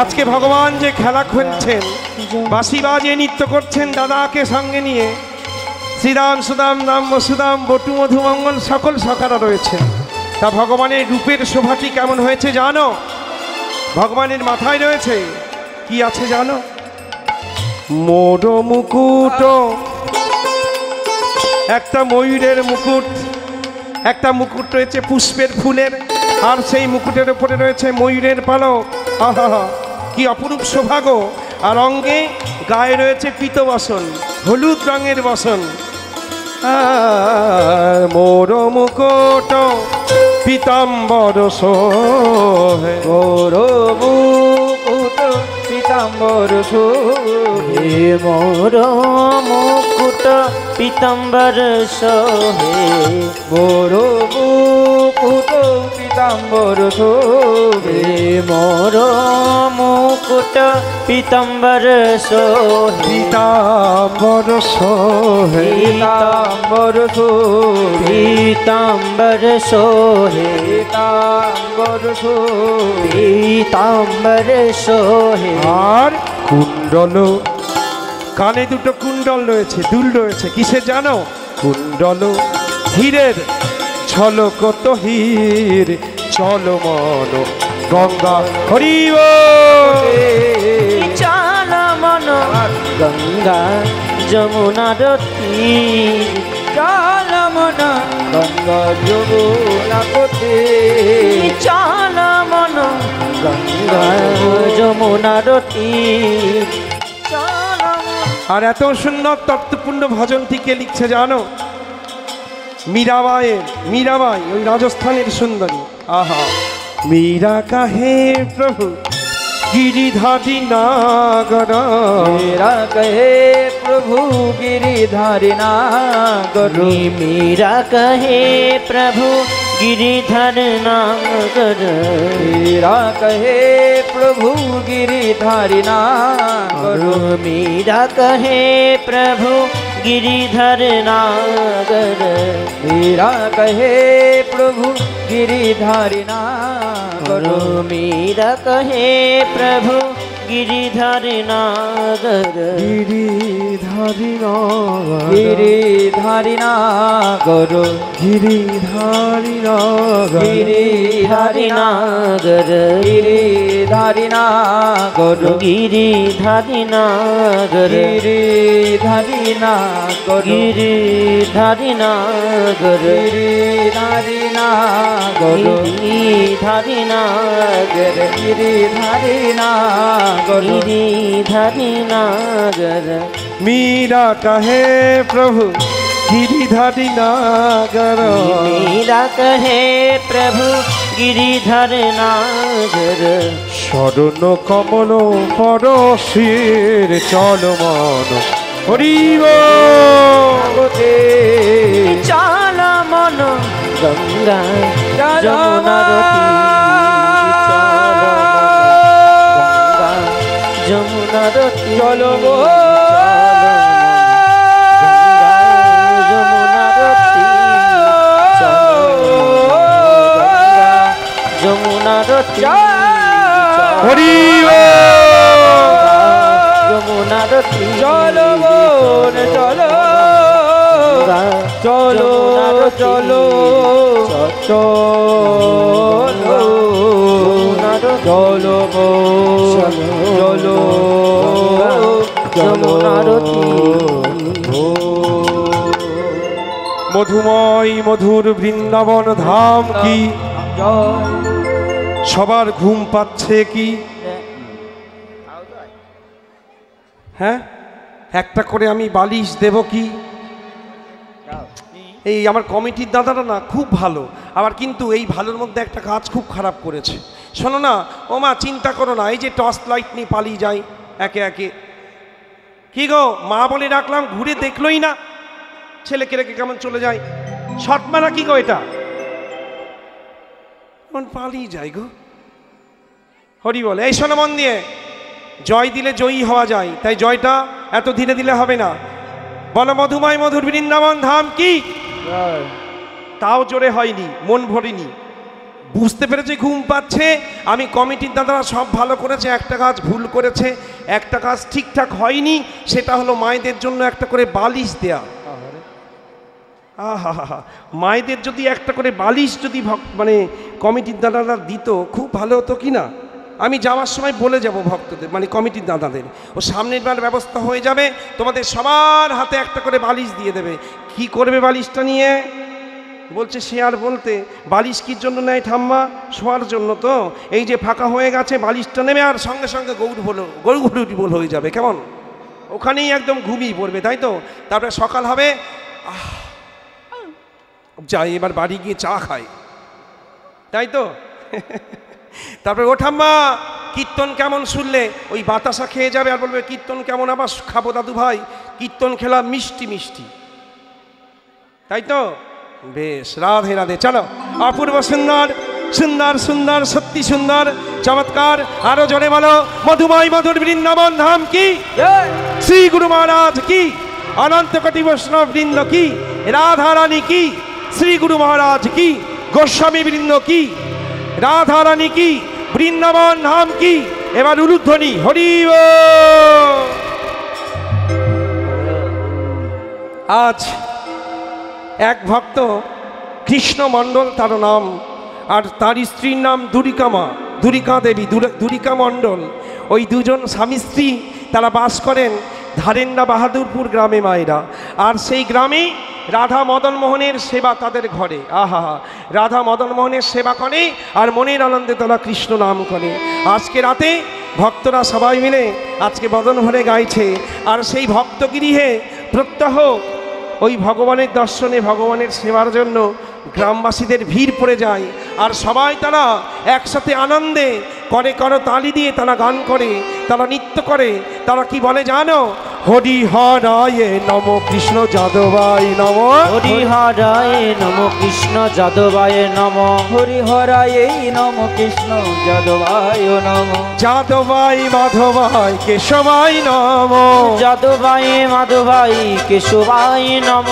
আজকে ভগবান যে খেলা খেলছেন, বাঁশি বাজিয়ে নৃত্য করছেন দাদাকে সঙ্গে নিয়ে, শ্রীরাম সুদাম রাম বসুদাম বটু মধু মঙ্গল সকল সখারা রয়েছে। তা ভগবানের রূপের শোভাটি কেমন হয়েছে জানো? ভগবানের মাথায় রয়েছে কি আছে জানো? মোর মুকুট, একটা ময়ূরের মুকুট, একটা মুকুট রয়েছে পুষ্পের ফুলের, আর সেই মুকুটের উপরে রয়েছে ময়ূরের পালক। আহা, কি অপরূপ সৌভাগ্য! আর অঙ্গে গায়ে রয়েছে পীত বসন, হলুদ রঙের বসন। মোর মুকুট পীতাম্বর শোভে, মোর মুকুট পীতাম্বর শোভে, মোর মুকুট পীতাম্বর শোভে, মোর মুকুট পীতাম্বর শোভে, মোর মুকুট পীতাম্বর শোভে, পীতাম্বর শোভে, পীতাম্বর শোভে, পীতাম্বর শোভে, পীতাম্বর শোভে, পীতাম্বর শোভে। আর কুণ্ডল, কানে দুটো কুণ্ডল রয়েছে, দুল রয়েছে, কিসে জানো? কুণ্ডল হীরের ঝলক তো হীর, চল মন গঙ্গা হরিব, চল মন গঙ্গা যমুনার তীর, চল মন গঙ্গা যমুনার তীর, চল মন গঙ্গা যমুনার তীর। আর এত সুন্দর তত্ত্বপূর্ণ ভজনটি কে লিখছে জানো? মীরাবাই, ওই রাজস্থানের সুন্দরী। আহা, মীরা কাহে প্রভু গিরিধারী নাগর, মেরা কহে প্রভু गिरिधारी नागर, मेरा कहे प्रभु गिरिधर नागर, मेरा कहे प्रभु गिरिधारी नागर, मेरा कहे प्रभु गिरिधर नागर, मेरा कहे प्रभु गिरिधारी नागर, मेरा कहे प्रभु गिरिधारी नागर, गिरिधारी नागर, गिरिधारी नागर, गिरिधारी नागर, गिरिधारी नागर, गिरिधारी नागर, गिरिधारी नागर, गिरिधारी नागर, गिरिधारी नागर, गिरिधारी नागर, गिरिधारी नागर, गिरिधारी नागर, गिरिधारी नागर। मीरा कहे प्रभु गिरिधारी नागर, मीरा कहे प्रभु गिरिधर नागर, शरण कमल परशिर चल मन हरिब, चल मन गंगा যমুনার তীর, যমুনার তীর, চলো গো যমুনার তীর, যমুনার তীর, হরিব, যমুনার তীর, চলো বোন চলো, চলো চলো চলো চলো চলো যমুনার তীর। মধুময় মধুর বৃন্দাবন ধাম কি সবার ঘুম পাচ্ছে কি? হ্যাঁ, একটা করে আমি বালিশ দেব কি? এই আমার কমিটির দাদারা না খুব ভালো, আবার কিন্তু এই ভালোর মধ্যে একটা কাজ খুব খারাপ করেছে। শোনো না ও মা, চিন্তা করো না, এই যে টর্চ লাইট নিয়ে পালিয়ে যাই একে একে, কি গো মা বলে রাখলাম, ঘুরে দেখলোই না, ছেলেকে রেখে কেমন চলে যায়, শট মারা কি গো এটা, কেমন পালিয়ে যায় গো। হরি বলে, এই শোনো মন দিয়ে, জয় দিলে জয়ী হওয়া যায়, তাই জয়টা এত ধীরে দিলে হবে না। বলো মধুময় মধুর বৃন্দাবন ধাম কি? তাও জোরে হয়নি, মন ভরিনি, বুঝতে পেরেছে ঘুম পাচ্ছে, আমি কমিটির দাদারা সব ভালো করেছে, একটা কাজ ভুল করেছে, একটা কাজ ঠিকঠাক হয়নি, সেটা হলো মায়েদের জন্য একটা করে বালিশ দেয়া। আহা হা, মায়েদের যদি একটা করে বালিশ যদি মানে কমিটির দাদারা দিত খুব ভালো হতো কি না। আমি যাওয়ার সময় বলে যাব ভক্তদের, মানে কমিটির দাদাদের, ও সামনের বার ব্যবস্থা হয়ে যাবে, তোমাদের সবার হাতে একটা করে বালিশ দিয়ে দেবে। কি করবে বালিশটা নিয়ে? বলছে সে আর বলতে, বালিশ কির জন্য নেয় ঠাম্মা? শোয়ার জন্য তো। এই যে ফাঁকা হয়ে গেছে, বালিশটা নেবে আর সঙ্গে সঙ্গে গরু বল হয়ে যাবে, কেমন? ওখানেই একদম ঘুমিয়ে পড়বে, তাই তো? তারপরে সকাল হবে, যাই এবার বাড়ি গিয়ে চা খাই, তাই তো? তারপরে ও ঠাম্মা কীর্তন কেমন শুনলে? ওই বাতাসা খেয়ে যাবে আর বলবে কীর্তন কেমন? আবার খাবো দাদু ভাই, কীর্তন খেলাম মিষ্টি মিষ্টি, তাই তো? বেশ, রাধে রাধে। চলো, অপূর্ব সুন্দর সুন্দর সুন্দর, সত্যি সুন্দর, চমৎকার। আরো জোরে বলো, মধুময় মধুর বৃন্দাবন ধাম কি, শ্রী গুরু মহারাজ কি, অনন্ত কোটি বৈষ্ণব বৃন্দ কি, রাধা রানী কি, শ্রী গুরু মহারাজ কি, গোস্বামী বৃন্দ কি, রাধা রানী কি, বৃন্দাবন ধাম কি। এবার উলুধ্বনি, হরি বল। আজ এক ভক্ত কৃষ্ণ মণ্ডল তার নাম, আর তার স্ত্রীর নাম দুরিকা দেবী, দুরিকা মণ্ডল। ওই দুজন স্বামী স্ত্রী তারা বাস করেন ধারেন্ডা বাহাদুরপুর গ্রামে মায়েরা। আর সেই গ্রামে রাধা মদন মোহনের সেবা তাদের ঘরে। আহা, রাধা মদন মোহনের সেবা করে আর মনের আনন্দে তারা কৃষ্ণ নাম করে। আজকে রাতে ভক্তরা সবাই মিলে আজকে বদন ভরে গাইছে। আর সেই ভক্তগৃহে প্রত্যহ ওই ভগবানের দর্শনে, ভগবানের সেবার জন্য গ্রামবাসীদের ভিড় পড়ে যায়। আর সবাই তারা একসাথে আনন্দে করে তালি দিয়ে তারা গান করে, তারা নৃত্য করে। তারা কি বলে জানো? হরি হরায় নম কৃষ্ণ যাদবায় নম, হরি হরায় নম কৃষ্ণ যাদবায় নম, হরি হরায় নম কৃষ্ণ যাদবায় নম, যাদবায় মাধবায় কেশবায় নম, যাদবায় মাধবায় কেশবায় নম,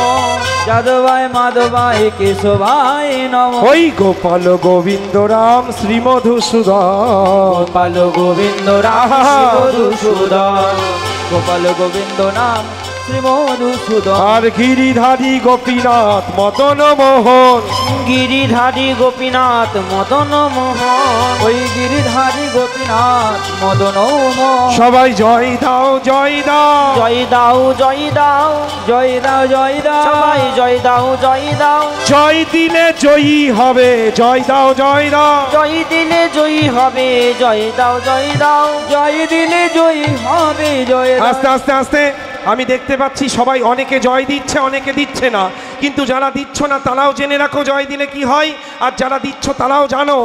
যাদবায় মাধবায় কেশবায় নম। ওই গোপাল গোবিন্দ রাম শ্রী মধুসূদন, গোপাল গোবিন্দ রাম শ্রী মধুসূদন, গোপাল গোবিন্দ নাম শ্রী মধুসূদন। আর গিরিধারী গোপীনাথ মদন মোহন, গিরিধারী গোপীনাথ মদন মোহন, ওই গিরিধারী গোপীনাথ মদন মোহন। সবাই জয় দাও জয় দাও, জয় দাও জয় দাও, জয় দাও জয় দাও, সবাই জয় দাও জয় দাও। জয় দিলে জয়ী হবে, জয় দাও জয় দাও, জয় দিলে জয়ী হবে, জয় দাও জয় দাও, জয় দিলে জয়ী হবে, জয় দাও। আস্তে আস্তে আস্তে আমি দেখতে পাচ্ছি সবাই অনেকে জয় দিচ্ছে, অনেকে দিচ্ছে না। কিন্তু যারা দিচ্ছ না তারাও জেনে রাখো জয় দিলে কি হয়, আর যারা দিচ্ছ তারাও জানো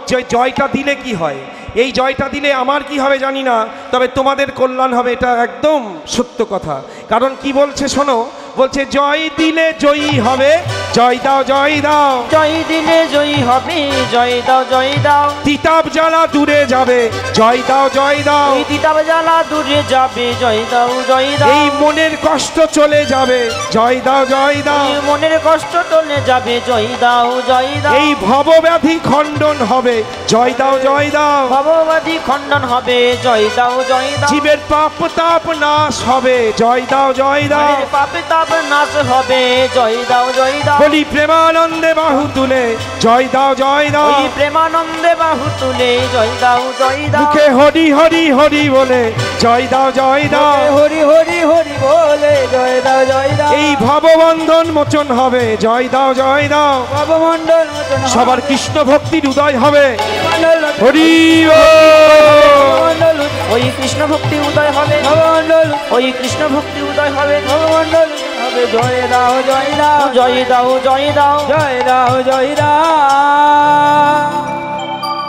যে জয়টা দিলে কি হয়। এই জয়টা দিলে আমার কি হবে জানি না, তবে তোমাদের কল্যাণ হবে, এটা একদম সত্য কথা। কারণ কি বলছে শোনো, বলছে জয় দিলে জয়ী হবে, জয় দাও জয় দাও, জয় দিলে জয়ী হবে, জয় দাও জয় দাও। তিতাব জ্বালা দূরে যাবে, জয় দাও জয় দাও, এই তিতাব জ্বালা দূরে যাবে, জয় দাও জয় দাও। এই মনের কষ্ট চলে যাবে, জয় দাও জয় দাও, এই মনের কষ্ট চলে যাবে, জয় দাও জয় দাও। এই ভবব্যাধি খণ্ডন হবে, জয় দাও জয় দাও, ভববাদী খণ্ডন হবে, জয় দাও জয় দাও। জীবের পাপ তাপ নাশ হবে, জয় দাও জয় দাও, মনের পাপ তাপ নাশ হবে, জয় দাও জয় দাও। বলি প্রেমানন্দে বাহু তুলে, জয় দাও জয় দাও, ওই প্রেমানন্দে বাহু তুলে, জয় দাও জয় দাও। মুখে হরি হরি হরি বলে, জয় দাও জয় দাও, হরি হরি হরি বলে, জয় দাও জয় দাও। এই ভববন্ধন মোচন হবে, জয় দাও জয় দাও, ভবমণ্ডল মোচন হবে, সবার কৃষ্ণ ভক্তির উদয় হবে, মণ্ডল হরি বল। মণ্ডল, ওই কৃষ্ণ ভক্তি উদয় হবে, ভবমণ্ডল, ওই কৃষ্ণ ভক্তি উদয় হবে, ভবমণ্ডল হবে। জয় দাও জয় দাও, জয় দাও জয় দাও, জয় দাও জয় দাও।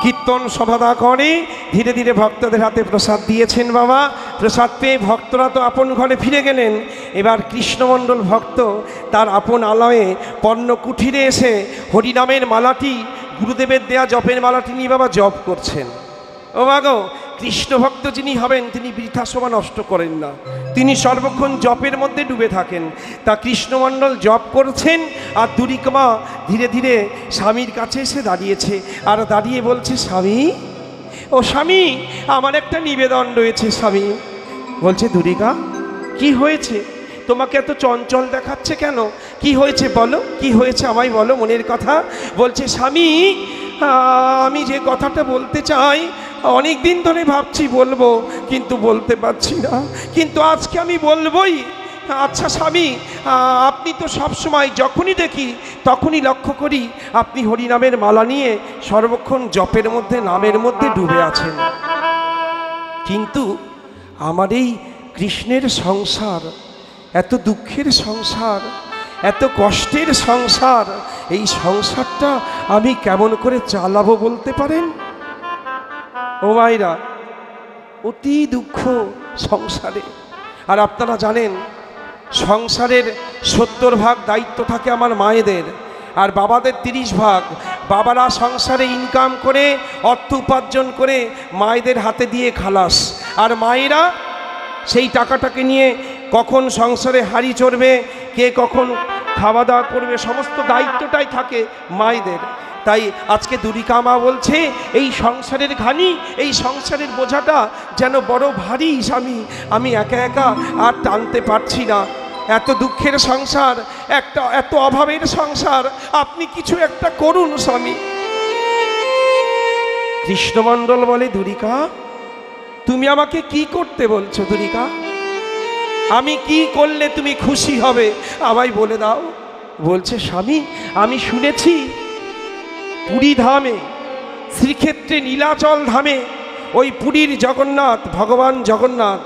কীর্তন সভাদা করে ধীরে ধীরে ভক্তদের হাতে প্রসাদ দিয়েছেন বাবা। প্রসাদ পেয়ে ভক্তরা তো আপন ঘরে ফিরে গেলেন। এবার কৃষ্ণমণ্ডল ভক্ত তার আপন আলয়ে পণ্য কুঠিরে এসে হরিনামের মালাটি, গুরুদেবের দেয়া জপের মালাটি নিয়ে বাবা জপ করছেন। ও বাগো, কৃষ্ণ ভক্ত যিনি হবেন তিনি বৃথা সময় নষ্ট করেন না, তিনি সর্বক্ষণ জপের মধ্যে ডুবে থাকেন। তা কৃষ্ণমণ্ডল জপ করছেন আর দুরিকমা ধীরে ধীরে স্বামীর কাছে এসে দাঁড়িয়েছে আর দাঁড়িয়ে বলছে, স্বামী, ও স্বামী, আমার একটা নিবেদন রয়েছে স্বামী। বলছে, দুরিকা, কি হয়েছে? তোমাকে এত চঞ্চল দেখাচ্ছে কেন? কি হয়েছে বলো, কি হয়েছে আমায় বলো মনের কথা। বলছে, স্বামী, আমি যে কথাটা বলতে চাই অনেক দিন ধরে ভাবছি বলবো, কিন্তু বলতে পারছি না, কিন্তু আজকে আমি বলবোই। আচ্ছা স্বামী, আপনি তো সবসময় যখনই দেখি তখনই লক্ষ্য করি আপনি হরিনামের মালা নিয়ে সর্বক্ষণ জপের মধ্যে, নামের মধ্যে ডুবে আছেন, কিন্তু আমার এই কৃষ্ণের সংসার, এত দুঃখের সংসার, এত কষ্টের সংসার, এই সংসারটা আমি কেমন করে চালাবো বলতে পারেন? ও মায়েরা, অতি দুঃখ সংসারে। আর আপনারা জানেন সংসারের 70 ভাগ দায়িত্ব থাকে আমার মায়েদের, আর বাবাদের 30 ভাগ। বাবারা সংসারে ইনকাম করে অর্থ উপার্জন করে মায়েদের হাতে দিয়ে খালাস, আর মায়েরা সেই টাকাটাকে নিয়ে কখন সংসারে হাঁড়ি চড়বে, কে কখন খাওয়া দাওয়া করবে, সমস্ত দায়িত্বটাই থাকে মায়েদের। তাই আজকে দুরিকা মা বলছে, এই সংসারের ঘানি, এই সংসারের বোঝাটা যেন বড় ভারী স্বামী, আমি একা একা আর টানতে পারছি না। এত দুঃখের সংসার, এত অভাবের সংসার, আপনি কিছু একটা করুন স্বামী। কৃষ্ণমণ্ডল বলে, দুরিকা, তুমি আমাকে কি করতে বলছো দুরিকা? আমি কি করলে তুমি খুশি হবে আমায় বলে দাও। বলছে, স্বামী, আমি শুনেছি পুরী ধামে, শ্রীক্ষেত্রে নীলাচল ধামে ওই পুরীর জগন্নাথ, ভগবান জগন্নাথ,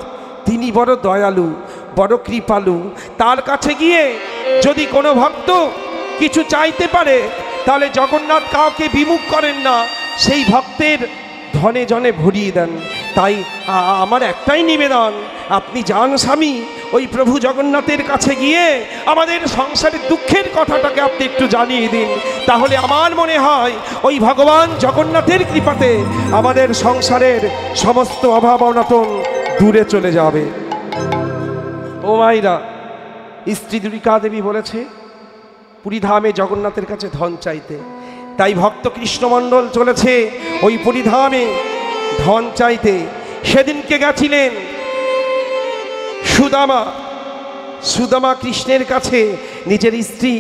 তিনি বড় দয়ালু, বড় কৃপালু। তার কাছে গিয়ে যদি কোনো ভক্ত কিছু চাইতে পারে তাহলে জগন্নাথ কাউকে বিমুখ করেন না, সেই ভক্তের ধনে জনে ভরিয়ে দেন। তাই আমার একটাই নিবেদন, আপনি যান স্বামী, ওই প্রভু জগন্নাথের কাছে গিয়ে আমাদের সংসারের দুঃখের কথাটাকে আপনি একটু জানিয়ে দিন, তাহলে আমার মনে হয় ওই ভগবান জগন্নাথের কৃপাতে আমাদের সংসারের সমস্ত অভাব অনটন দূরে চলে যাবে। ও মাইরা, স্ত্রী দুরিকা দেবী বলেছে পুরীধামে জগন্নাথের কাছে ধন চাইতে। তাই ভক্ত কৃষ্ণমণ্ডল চলেছে ওই পুরীধামে ধন চাইতে। সেদিনকে গেছিলেন সুদামা। সুদামা কৃষ্ণের কাছে নিজের স্ত্রী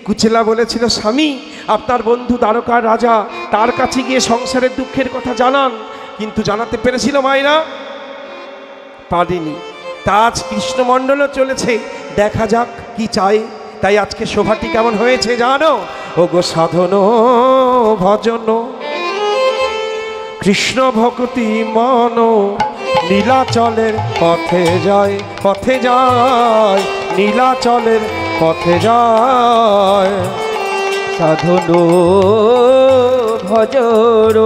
কুচেলা বলেছিল, স্বামী, আপনার বন্ধু দ্বারকার রাজা, তার কাছে গিয়ে সংসারের দুঃখের কথা জানান। কিন্তু জানাতে পেরেছিল মায়েরা? পারেনি। তা আজ কৃষ্ণমণ্ডলও চলেছে, দেখা যাক কি চায়। তাই আজকে শোভাটি কেমন হয়েছে জানো? ও গো সাধন ভজন কৃষ্ণ ভক্তি মন, নীলাচলের পথে যায়, পথে যায়, নীলাচলের পথে যায়। সাধন ভজর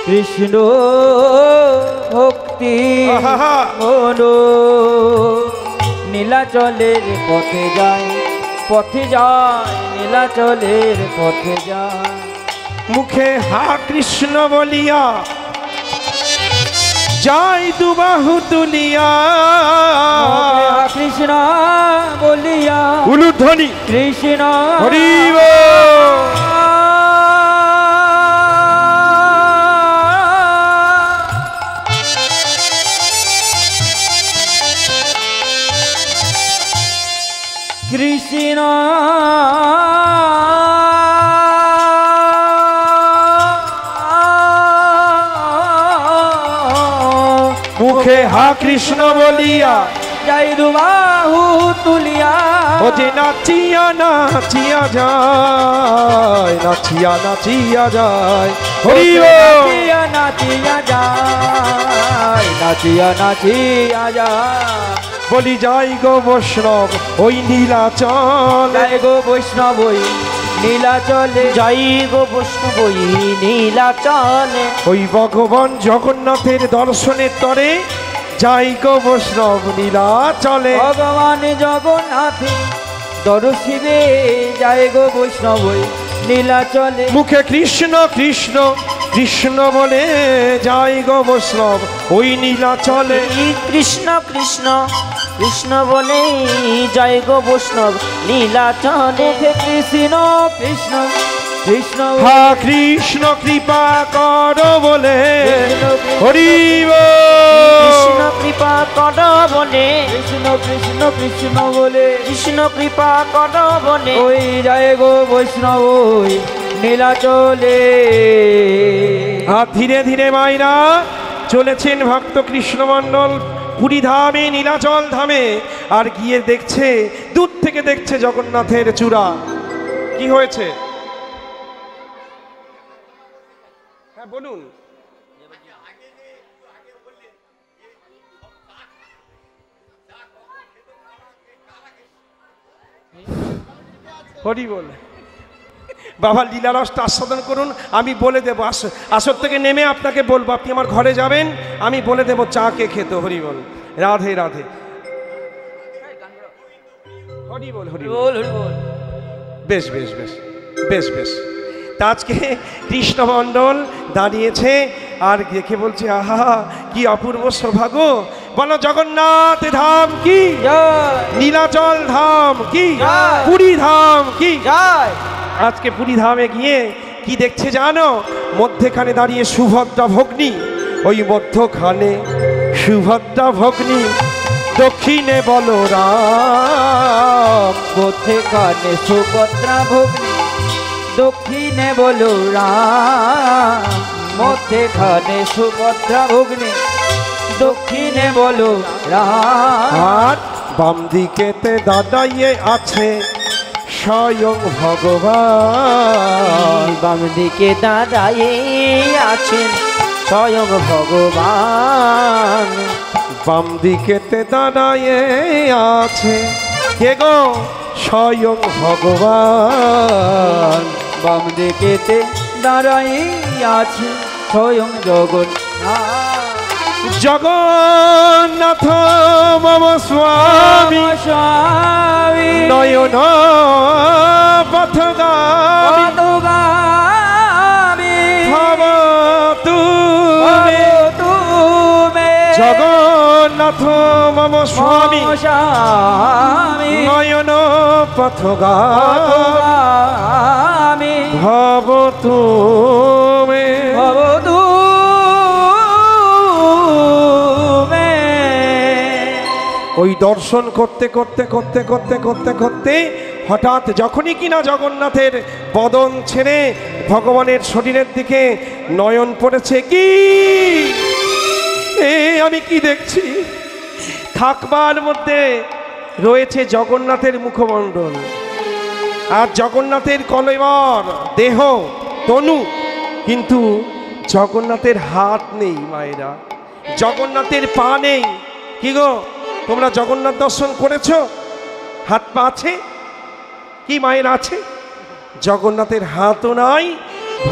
কৃষ্ণ ভক্তি মন, নীলাচলের পথে যায়, পথে যায়, নীলাচলের পথে যায়। মুখে হা কৃষ্ণ বলিয়া যাই দুবাহু তুলিয়া, কৃষ্ণ বলিয়া উলুধ্বনি কৃষ্ণ হরি কৃষ্ণ মুখে হা কৃষ্ণ বলিয়া যাই দুবাহু তুলিয়া, ও যে নাচিয়া নাচিয়া যায়, নাচিয়া নাচিয়া যায়, হরি নাচিয়া নাচিয়া যায়, নাচিয়া নাচিয়া যায়। বলি যাই গো বৈষ্ণব ওই নীলাচল, যাই গো বৈষ্ণব ওই নীলাচলে, যাই গো বৈষ্ণব ওই নীলাচলে। ওই ভগবান জগন্নাথের দর্শনের তরে যাই গো বৈষ্ণব নীলাচলে। ভগবান জগন্নাথে দর্শিবে যাই গো বৈষ্ণব ওই নীলাচলে মুখে কৃষ্ণ কৃষ্ণ কৃষ্ণ বলে যায় গো বৈষ্ণব ওই নীলাচলে। কৃষ্ণ কৃষ্ণ কৃষ্ণ বলে জয় গো বৈষ্ণব নীলাচলে। কৃষ্ণ কৃষ্ণ কৃষ্ণ হা কৃষ্ণ কৃপা কর বলে হরি কৃষ্ণ কৃপা কর বলে কৃষ্ণ কৃষ্ণ কৃষ্ণ বলে কৃষ্ণ কৃপা কর বলে ওই জয় গো বৈষ্ণব ওই নীলাচলে। আর ধীরে ধীরে মায়েরা চলেছেন ভক্ত কৃষ্ণমণ্ডল পুরী ধামে নীলাচল ধামে। আর গিয়ে দেখছে, দূর থেকে দেখছে জগন্নাথের চূড়া। কি হয়েছে? হ্যাঁ বলুন। হরি বল। বাবা লীলারসটা আস্বাদন করুন, আমি বলে দেবো। আসর থেকে নেমে আপনাকে বলবো, আপনি আমার ঘরে যাবেন, আমি বলে দেবো চা কে খেতে। হরি বল, রাধে রাধে। হরি বল, হরি বল। বেশ বেশ বেশ বেশ বেশ। তা আজকে কৃষ্ণমণ্ডল দাঁড়িয়েছে আর দেখে বলছে, আহা কি অপূর্ব সৌভাগ্য। বলো জগন্নাথ ধাম কি, নীলাচল ধাম কি, পুরী ধাম কি। আজকে পুরী ধামে গিয়ে কি দেখছে জানো? মধ্যেখানে দাঁড়িয়ে সুভদ্রা ভগ্নী, ওই মধ্যখানে সুভদ্রা ভগ্নী, দক্ষিণে বলরাম। মধ্যেখানে সুভদ্রা ভগ্নী, দক্ষিণে বলরাম। মধ্যেখানে সুভদ্রা ভগ্নী, দক্ষিণে বলরাম। আর বাম দিকেতে দাঁড়াইয়ে আছে স্বয়ং ভগবান। বাম দিকে দাঁড়ায়ে আছেন স্বয়ং ভগবান। বাম দিকেতে দাঁড়াইয়ে আছে কে গো? স্বয়ং ভগবান। বাম দিকেতে দাঁড়াই আছে স্বয়ং জগন্নাথ। জগন্নাথ মম স্বামী, স্বামী নয়ন পথগামী, পথগামী ভব তুমি। তুমি জগন্নাথ মম স্বামী, স্বামী নয়ন পথগামী, পথগামী ভব তুমি। ওই দর্শন করতে করতে করতে করতে করতে করতে হঠাৎ যখনই কিনা জগন্নাথের বদন ছেড়ে ভগবানের শরীরের দিকে নয়ন পড়েছে, কি আমি কি দেখছি? থাকবার মধ্যে রয়েছে জগন্নাথের মুখমণ্ডল আর জগন্নাথের কলেবর দেহ তনু, কিন্তু জগন্নাথের হাত নেই মায়েরা, জগন্নাথের পা নেই। কি গো, তোমরা জগন্নাথ দর্শন করেছ? হাত পা আছে কি মায়ের? আছে। জগন্নাথের হাতও নাই,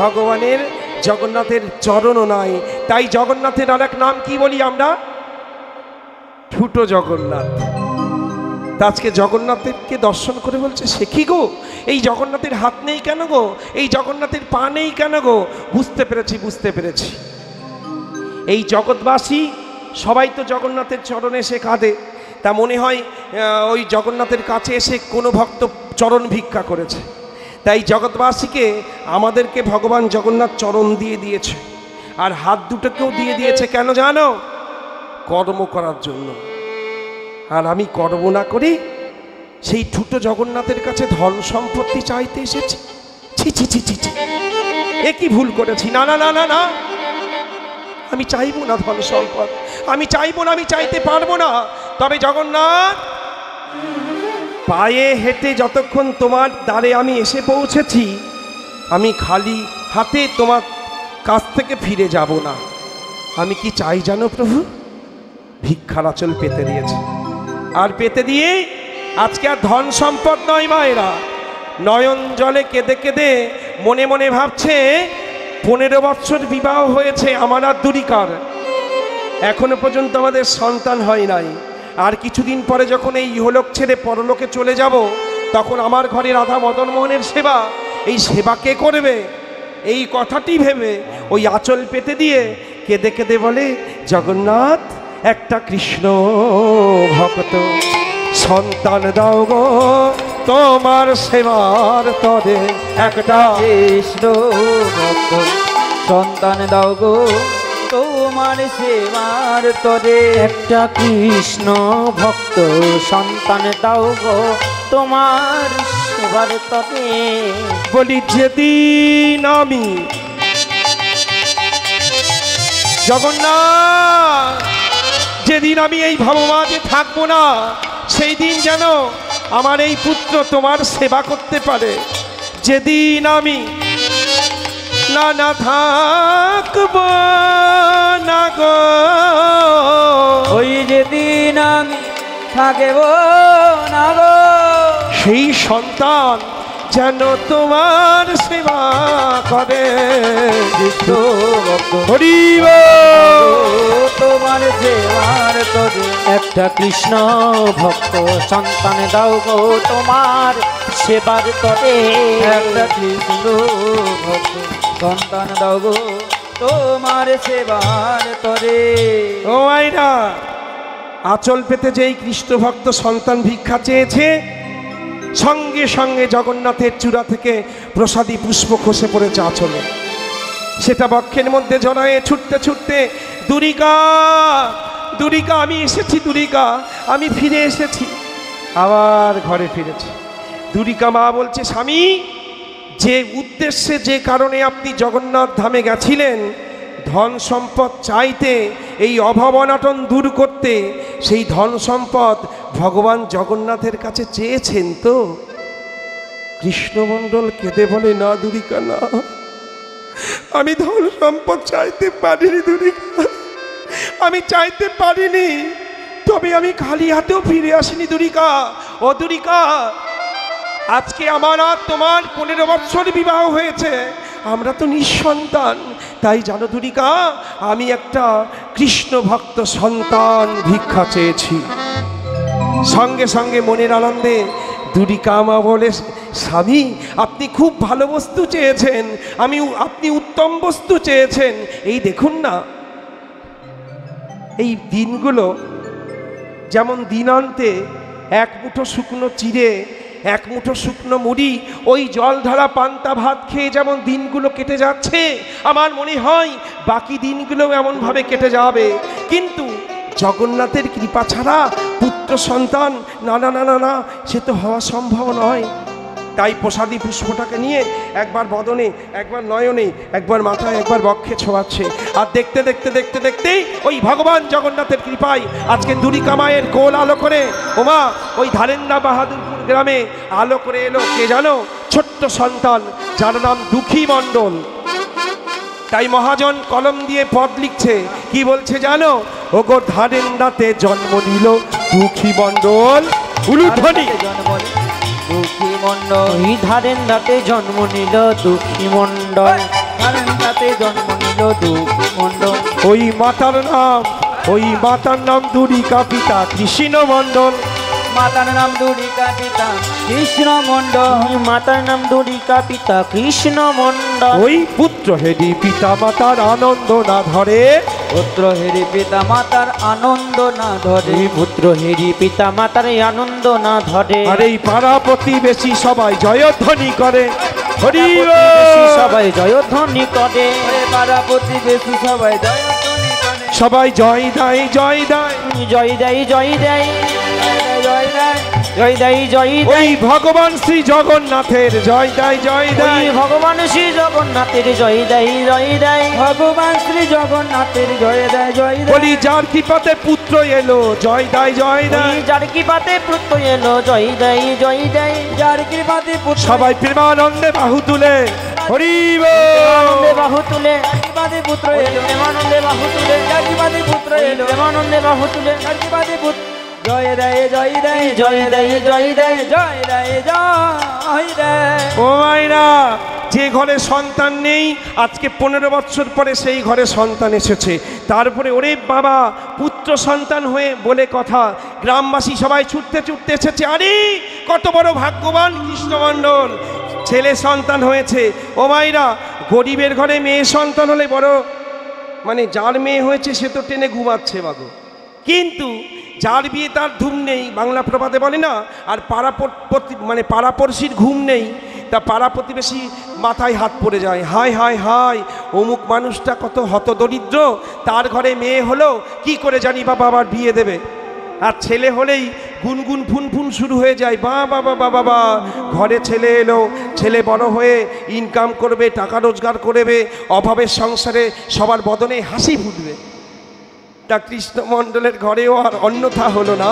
ভগবানের জগন্নাথের চরণও নাই। তাই জগন্নাথের আর এক নাম কি বলি আমরা? ঠুটো জগন্নাথ। তা আজকে জগন্নাথকে দর্শন করে বলছে, সে কি গো, এই জগন্নাথের হাত নেই কেন গো, এই জগন্নাথের পা নেই কেন গো? বুঝতে পেরেছি, বুঝতে পেরেছি। এই জগৎবাসী সবাই তো জগন্নাথের চরণে এসে কাঁদে। তা মনে হয় ওই জগন্নাথের কাছে এসে কোনো ভক্ত চরণ ভিক্ষা করেছে। তাই জগৎবাসীকে আমাদেরকে ভগবান জগন্নাথ চরণ দিয়ে দিয়েছে, আর হাত দুটোকেও দিয়ে দিয়েছে। কেন জানো? কর্ম করার জন্য। আর আমি কর্ম না করি সেই ঠুটো জগন্নাথের কাছে ধন সম্পত্তি চাইতে এসেছি। ছি ছি ছি ছি ছি, এ কি ভুল করেছি? না না না না না, আমি চাইবো না ধন সম্পদ, আমি চাইবো না, আমি চাইতে পারবো না। তবে জগন্নাথ, পায়ে হেঁটে যতক্ষণ তোমার দ্বারে আমি এসে পৌঁছেছি, আমি খালি হাতে তোমার কাছ থেকে ফিরে যাব না। আমি কি চাই জানো প্রভু? ভিক্ষার আঁচল পেতে দিয়েছে, আর পেতে দিয়ে আজকে আর ধন সম্পদ নয় মায়েরা, নয়ন জলে কেঁদে কেঁদে মনে মনে ভাবছে 15 বছর বিবাহ হয়েছে আমার আর দুরিকার, এখনো পর্যন্ত আমাদের সন্তান হয় নাই। আর কিছুদিন পরে যখন এই ইহলোক ছেড়ে পরলোকে চলে যাব, তখন আমার ঘরে রাধা মদন মোহনের সেবা এই সেবা কে করবে? এই কথাটি ভেবে ওই আঁচল পেতে দিয়ে কেঁদে কেঁদে বলে, জগন্নাথ একটা কৃষ্ণ ভক্ত সন্তান দাও গো তোমার সেবার তরে। একটা কৃষ্ণ ভক্ত সন্তান দাও গো তোমার সেবার তরে। একটা কৃষ্ণ ভক্ত সন্তান দাও গো তোমার সেবার তরে। বলি যেদিন আমি জগন্নাথ, যেদিন আমি এই ভবমাঝে থাকবো না, সেই দিন যেন আমার এই পুত্র তোমার সেবা করতে পারে। যেদিন আমি না থাকব না গো, ওই যেদিন আমি থাকব না গো, সেই সন্তান যেন তোমার সেবা করে। কৃষ্ণ ভক্ত হরি বল। তোমার সেবার তরে। একটা কৃষ্ণ ভক্ত সন্তান দাও গো তোমার সেবার তরে। একটা কৃষ্ণ ভক্ত সন্তান দাও গো তোমার সেবার তরে। ও আইরা, আঁচল পেতে যেই কৃষ্ণ ভক্ত সন্তান ভিক্ষা চেয়েছে, সঙ্গে সঙ্গে জগন্নাথের চূড়া থেকে প্রসাদী পুষ্প খসে পড়েছে আঁচলে। সেটা বক্ষের মধ্যে জড়ায়ে ছুটতে ছুটতে, দুরিকা দুরিকা আমি এসেছি, দুরিকা আমি ফিরে এসেছি। আবার ঘরে ফিরেছে। দুরিকা মা বলছে, স্বামী, যে উদ্দেশ্যে যে কারণে আপনি জগন্নাথ ধামে গেছিলেন, ধন সম্পদ চাইতে, এই অভাব অনাটন দূর করতে, সেই ধন সম্পদ ভগবান জগন্নাথের কাছে চেয়েছেন তো? কৃষ্ণমণ্ডল কেঁদে বলে, না দুরিকা না, আমি ধন সম্পদ চাইতে পারিনি দুরিকা, আমি চাইতে পারিনি। তবে আমি খালি হাতেও ফিরে আসিনি দুরিকা। ও দুরিকা, আজকে আমার আর তোমার 15 বৎসর বিবাহ হয়েছে, আমরা তো নিঃসন্তান। তাই জানো দুরিকা, আমি একটা কৃষ্ণ ভক্ত সন্তান ভিক্ষা চেয়েছি। সঙ্গে সঙ্গে মনের আনন্দে দুরিকা মা বলে, স্বামী, আপনি খুব ভালো বস্তু চেয়েছেন, আপনি উত্তম বস্তু চেয়েছেন। এই দেখুন না, এই দিনগুলো যেমন দিনান্তে এক মুঠো শুকনো চিড়ে, এক মুঠো শুকনো মুড়ি, ওই জল ঢালা পান্তা ভাত খেয়ে যেমন দিনগুলো কেটে যাচ্ছে, আমার মনে হয় বাকি দিনগুলোও এমনভাবে কেটে যাবে। কিন্তু জগন্নাথের কৃপা ছাড়া পুত্র সন্তান, না না না না না, সে তো হওয়া সম্ভব নয়। তাই প্রসাদী পুষ্পটাকে নিয়ে একবার বদনে, একবার নয়নে, একবার মাথায়, একবার বক্ষে ছোঁয়াচ্ছে। আর দেখতে দেখতে দেখতে দেখতেই ওই ভগবান জগন্নাথের কৃপায় আজকে দুরিকা মায়ের কোল আলো করে, ওমা, ওই ধারেন্দা বাহাদুরপুর গ্রামে আলো করে এলো কে জানো? ছোট্ট সন্তান, যার নাম দুঃখী মণ্ডল। তাই মহাজন কলম দিয়ে পদ লিখছে, কি বলছে জানো? ওগো ধারেন্দাতে জন্ম নিল দুঃখী মণ্ডল, উলুধ্বনি। দুঃখী মণ্ডল, ওই ধারেন্দাতে জন্ম নিল দুঃখী মণ্ডল। ধারেন্দাতে জন্ম নিল দুঃখী মণ্ডল। ওই মাতার নাম দুরিকা, পিতা কৃষ্ণ মণ্ডল। মাতার নাম দুরিকা, পিতা কৃষ্ণ মণ্ডল। ওই মাতার নাম দুরিকা, পিতা কৃষ্ণ মণ্ডল। ওই পুত্র হেরি পিতা মাতার আনন্দ না ধরে, পুত্র হেরি পিতা মাতার আনন্দ না ধরে। ওই পুত্র হেরি পিতা মাতার আনন্দ না ধরে। আর এই পাড়া প্রতিবেশী সবাই জয়ধ্বনি করে, হরি প্রতিবেশী বল। সবাই জয়ধ্বনি করে। পাড়া প্রতিবেশী সবাই জয়ধ্বনি করে। সবাই জয় দেয়, জয় দেয়, জয় দেয়, জয় দেয়, জয় দেয়, জয় দেয়, জয় দেয়। ওই ভগবান শ্রী জগন্নাথের জয় দেয়, জয় ওই দেয়। ভগবান শ্রী জগন্নাথের জয় দেয়, জয় দেয়। ভগবান শ্রী জগন্নাথের জয় দেয়, জয় দেয়। বলি যার কৃপাতে পুত্র এলো, জয় দেয়, জয় ওই দেয়। যার কৃপাতে পুত্র এলো, জয় দেয়, জয় দেয়। যার কৃপাতে পুত্র, সবাই প্রেমানন্দে বাহু তুলে, হরি প্রেমানন্দে বল। বাহু তুলে, কৃপাতে পুত্র ওই এলো। প্রেমানন্দে বাহু তুলে, যার কৃপাতে পুত্র ওই এলো। প্রেমানন্দে বাহু তুলে। যার কৃপাতে পুত্র, জয় দেয়, জয় দেয়, জয় দেয়, জয় দেয়। জয় দেয়, জয় দেয়। ও মাইরা, যে ঘরে সন্তান নেই, আজকে 15 বৎসর পরে সেই ঘরে সন্তান এসেছে। তারপরে ওরে বাবা, পুত্র সন্তান হয়ে বলে কথা, গ্রামবাসী সবাই ছুটতে ছুটতে এসেছে। আরে কত বড় ভাগ্যবান কৃষ্ণমণ্ডল, ছেলে সন্তান হয়েছে। ও মাইরা, গরিবের ঘরে মেয়ে সন্তান হলে বড়, মানে যার মেয়ে হয়েছে সে তো টেনে ঘুমাচ্ছে বাগো, কিন্তু যার বিয়ে তার ধুম নেই, বাংলা প্রবাদে বলে না, আর মানে পাড়াপড়শির ঘুম নেই, তা পাড়া প্রতিবেশী মাথায় হাত পড়ে যায়, হায় হায় হায় অমুক মানুষটা কত হতদরিদ্র, তার ঘরে মেয়ে হলো, কি করে জানি বাবা আবার বিয়ে দেবে। আর ছেলে হলেই গুনগুন ফুনফুন শুরু হয়ে যায়, বা বাবা বাবা বা ঘরে ছেলে এলো, ছেলে বড় হয়ে ইনকাম করবে, টাকা রোজগার করবে, অভাবের সংসারে সবার বদনে হাসি ফুটবে। তা কৃষ্ণমণ্ডলের ঘরেও আর অন্যথা হলো না,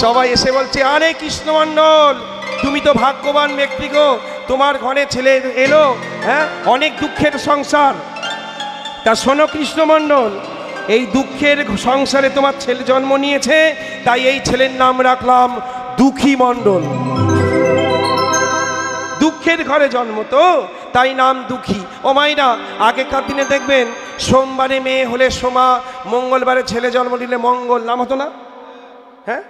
সবাই এসে বলছে, আরে কৃষ্ণমণ্ডল তুমি তো ভাগ্যবান ব্যক্তি গো, তোমার ঘরে ছেলে এলো, হ্যাঁ অনেক দুঃখের সংসার। তা শোনো কৃষ্ণমণ্ডল, এই দুঃখের সংসারে তোমার ছেলে জন্ম নিয়েছে, তাই এই ছেলের নাম রাখলাম দুঃখী মণ্ডল। দুঃখের ঘরে জন্ম তো, তাই নাম দুঃখী। ও মাইরা, আগেকার দিনে দেখবেন সোমবারে মেয়ে হলে সোমা, মঙ্গলবারে ছেলে জন্ম নিলে মঙ্গল নাম হতো না? হ্যাঁ,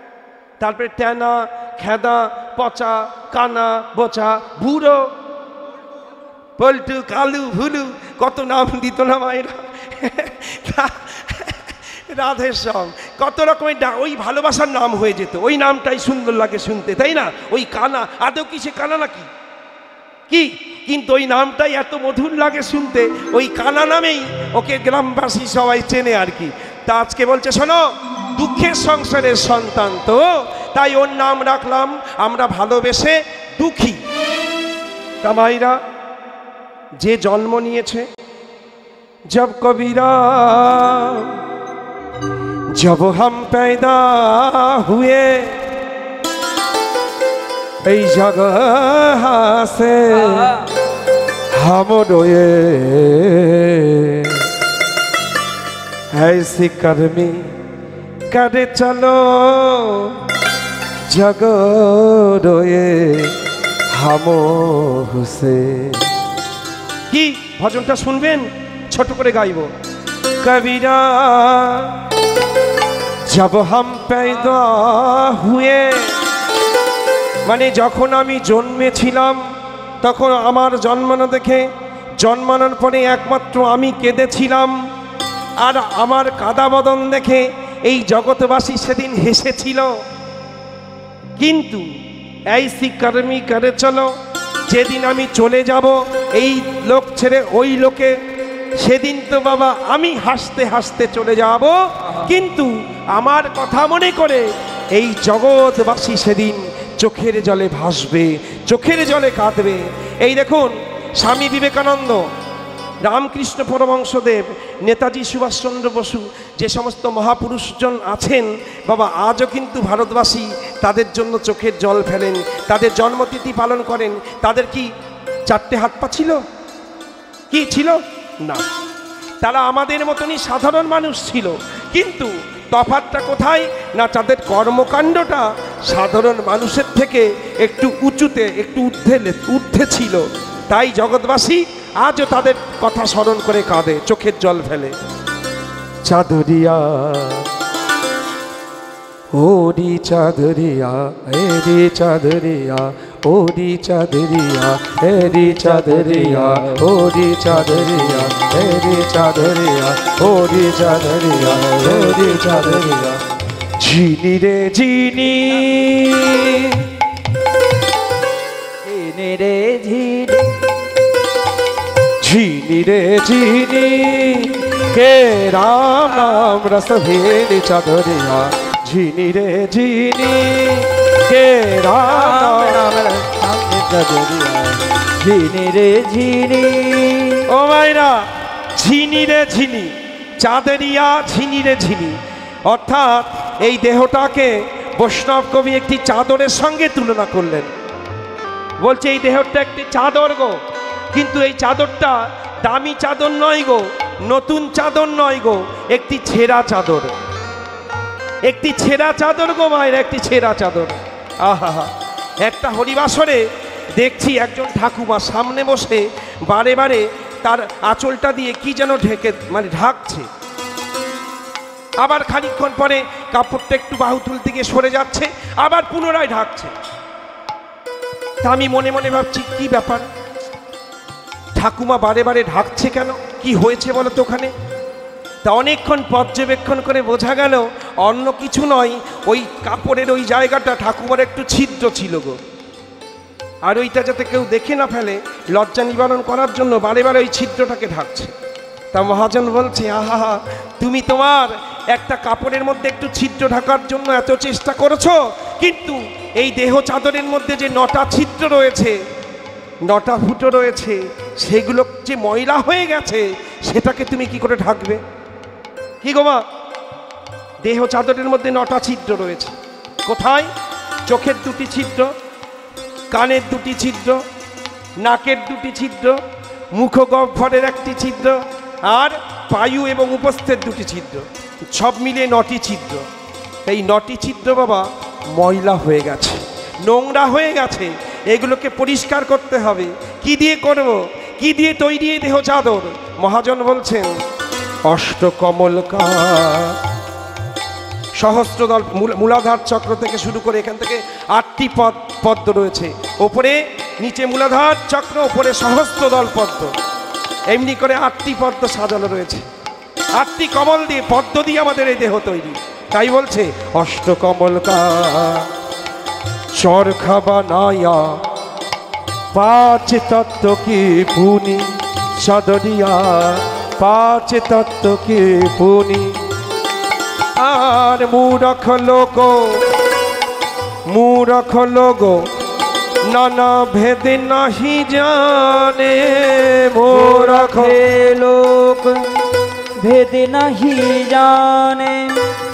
তারপরে ট্যানা, খেদা, পচা, কানা, বোচা, বুড়ো, পল্টু, কালু, ভুলু, কত নাম দিত না মায়েরা। রাধেশ্যাম, কত রকমের ওই ভালোবাসার নাম হয়ে যেত, ওই নামটাই সুন্দর লাগে শুনতে, তাই না? ওই কানা, আদৌ কি সে কানা নাকি কি, কিন্তু ওই নামটাই এত মধুর লাগে শুনতে, ওই কানা নামেই ওকে গ্রামবাসী সবাই চেনে আর কি। তা আজকে বলছে শোনো, দুঃখের সংসারের সন্তান তো, তাই ওর নাম রাখলাম আমরা ভালোবেসে দুঃখী। তা মাইরা, যে জন্ম নিয়েছে, জব কবিরা जब हम पैदा हुए এই जगह से हम रोए, ऐसी कर्मी करे चलो जग रोए हम हुसे। কি ভজনটা শুনবেন, ছোট করে গাইব। কবিরা जब हम पैदा हुए, মানে যখন আমি জন্মেছিলাম তখন আমার জন্মানো দেখে, জন্মানোর পরে একমাত্র আমি কেঁদেছিলাম, আর আমার কাদা বদন দেখে এই জগৎবাসী সেদিন হেসেছিল। কিন্তু এই কর্মী করে চলো, যেদিন আমি চলে যাব এই লোক ছেড়ে ওই লোকে, সেদিন তো বাবা আমি হাসতে হাসতে চলে যাব, কিন্তু আমার কথা মনে করে এই জগৎবাসী সেদিন চোখের জলে ভাসবে, চোখের জলে কাঁদবে। এই দেখুন স্বামী বিবেকানন্দ, রামকৃষ্ণ পরমহংসদেব, নেতাজি সুভাষচন্দ্র বসু, যে সমস্ত মহাপুরুষজন আছেন বাবা, আজও কিন্তু ভারতবাসী তাদের জন্য চোখের জল ফেলেন, তাদের জন্মতিথি পালন করেন। তাদের কি চারটে হাত পা ছিল? কি ছিল না, তারা আমাদের মতনই সাধারণ মানুষ ছিল, কিন্তু তফাৎটা কোথায় না, তাদের কর্মকাণ্ডটা সাধারণ মানুষের থেকে একটু উঁচুতে, একটু ঊর্ধ্বে ছিল। তাই জগৎবাসী আজও তাদের কথা স্মরণ করে কাঁদে, চোখের জল ফেলে। চাঁদরিয়া ওরি চাঁদরিয়া, এরি চাঁদরিয়া, ওরি চাঁদরিয়া, এরি চাঁদরিয়া, ওরি চাঁদরিয়া, এরি চাঁদরিয়া, ওরি চাঁদরিয়া, ওরি চাঁদরিয়া। ঝিনি রে ঝিনি, ঝিনি রে ঝিনি, ঝিনি রে ঝিনি, কে রাম রাম রস ভেলি চাঁদরিয়া। ঝিনি রে ঝিনি, কে রাম রাম চাঁদরিয়া, ঝিনি রে ঝিনি। ও মাইরা, ঝিনি রে ঝিনি, চাঁদরিয়া ঝিনি রে ঝিনি, অর্থাৎ এই দেহটাকে বৈষ্ণব কবি একটি চাদরের সঙ্গে তুলনা করলেন। বলছে এই দেহটা একটি চাদর গো, কিন্তু এই চাদরটা দামি চাদর নয় গো, নতুন চাদর নয় গো, একটি ছেঁড়া চাদর, একটি ছেঁড়া চাদর গো মায়ের, একটি ছেঁড়া চাদর। আহা, একটা হরিবাসরে দেখছি একজন ঠাকুমা সামনে বসে বারে বারে তার আঁচলটা দিয়ে কি যেন ঢেকে, মানে ঢাকছে, আবার খানিকক্ষণ পরে কাপড়টা একটু বাহুতুল থেকে সরে যাচ্ছে, আবার পুনরায় ঢাকছে। তা আমি মনে মনে ভাবছি কি ব্যাপার, ঠাকুমা বারে বারে ঢাকছে কেন, কি হয়েছে বলো তো ওখানে? তা অনেকক্ষণ পর্যবেক্ষণ করে বোঝা গেল অন্য কিছু নয়, ওই কাপড়ের ওই জায়গাটা ঠাকুমার একটু ছিদ্র ছিল গো। আর ওইটা যাতে কেউ দেখে না ফেলে, লজ্জা নিবারণ করার জন্য বারে বারে ওই ছিদ্রটাকে ঢাকছে। তা মহাজন বলছে, আহা, তুমি তোমার একটা কাপড়ের মধ্যে একটু ছিদ্র ঢাকার জন্য এত চেষ্টা করেছো, কিন্তু এই দেহ চাদরের মধ্যে যে 9টা ছিদ্র রয়েছে, 9টা ফুটো রয়েছে, সেগুলো যে ময়লা হয়ে গেছে, সেটাকে তুমি কি করে ঢাকবে? কি গো মা, দেহ চাদরের মধ্যে 9টা ছিদ্র রয়েছে। কোথায়? চোখের 2টি ছিদ্র, কানের 2টি ছিদ্র, নাকের 2টি ছিদ্র, মুখগহ্বরের 1টি ছিদ্র, আর পায়ু এবং উপস্থের 2টি ছিদ্র, সব মিলিয়ে 9টি ছিদ্র। এই 9টি ছিদ্র বাবা ময়লা হয়ে গেছে, নোংরা হয়ে গেছে, এগুলোকে পরিষ্কার করতে হবে। কি দিয়ে করব? কি দিয়ে তৈরি এই দেহ চাদর? মহাজন বলছেন, অষ্টকমলকা, সহস্রদল, মূলাধার চক্র থেকে শুরু করে এখান থেকে 8টি পদ্ম রয়েছে, ওপরে নিচে মূলাধার চক্র, ওপরে সহস্রদল পদ্ম, এমনি করে 8টি পদ্ম সাজানো রয়েছে। 8টি কমল দিয়ে, পদ্ম দিয়ে আমাদের এই দেহ তৈরি। তাই বলছে অষ্টকমলকা চরখা বানায়া 5 তত্ত্ব কি পুনি সদরিয়া, 5 তত্ত্ব কি পুনি। আর মূরখ লোক নানা ভেদে নাহি জানে, মূরখ লোক ভেদে নাহি জানে,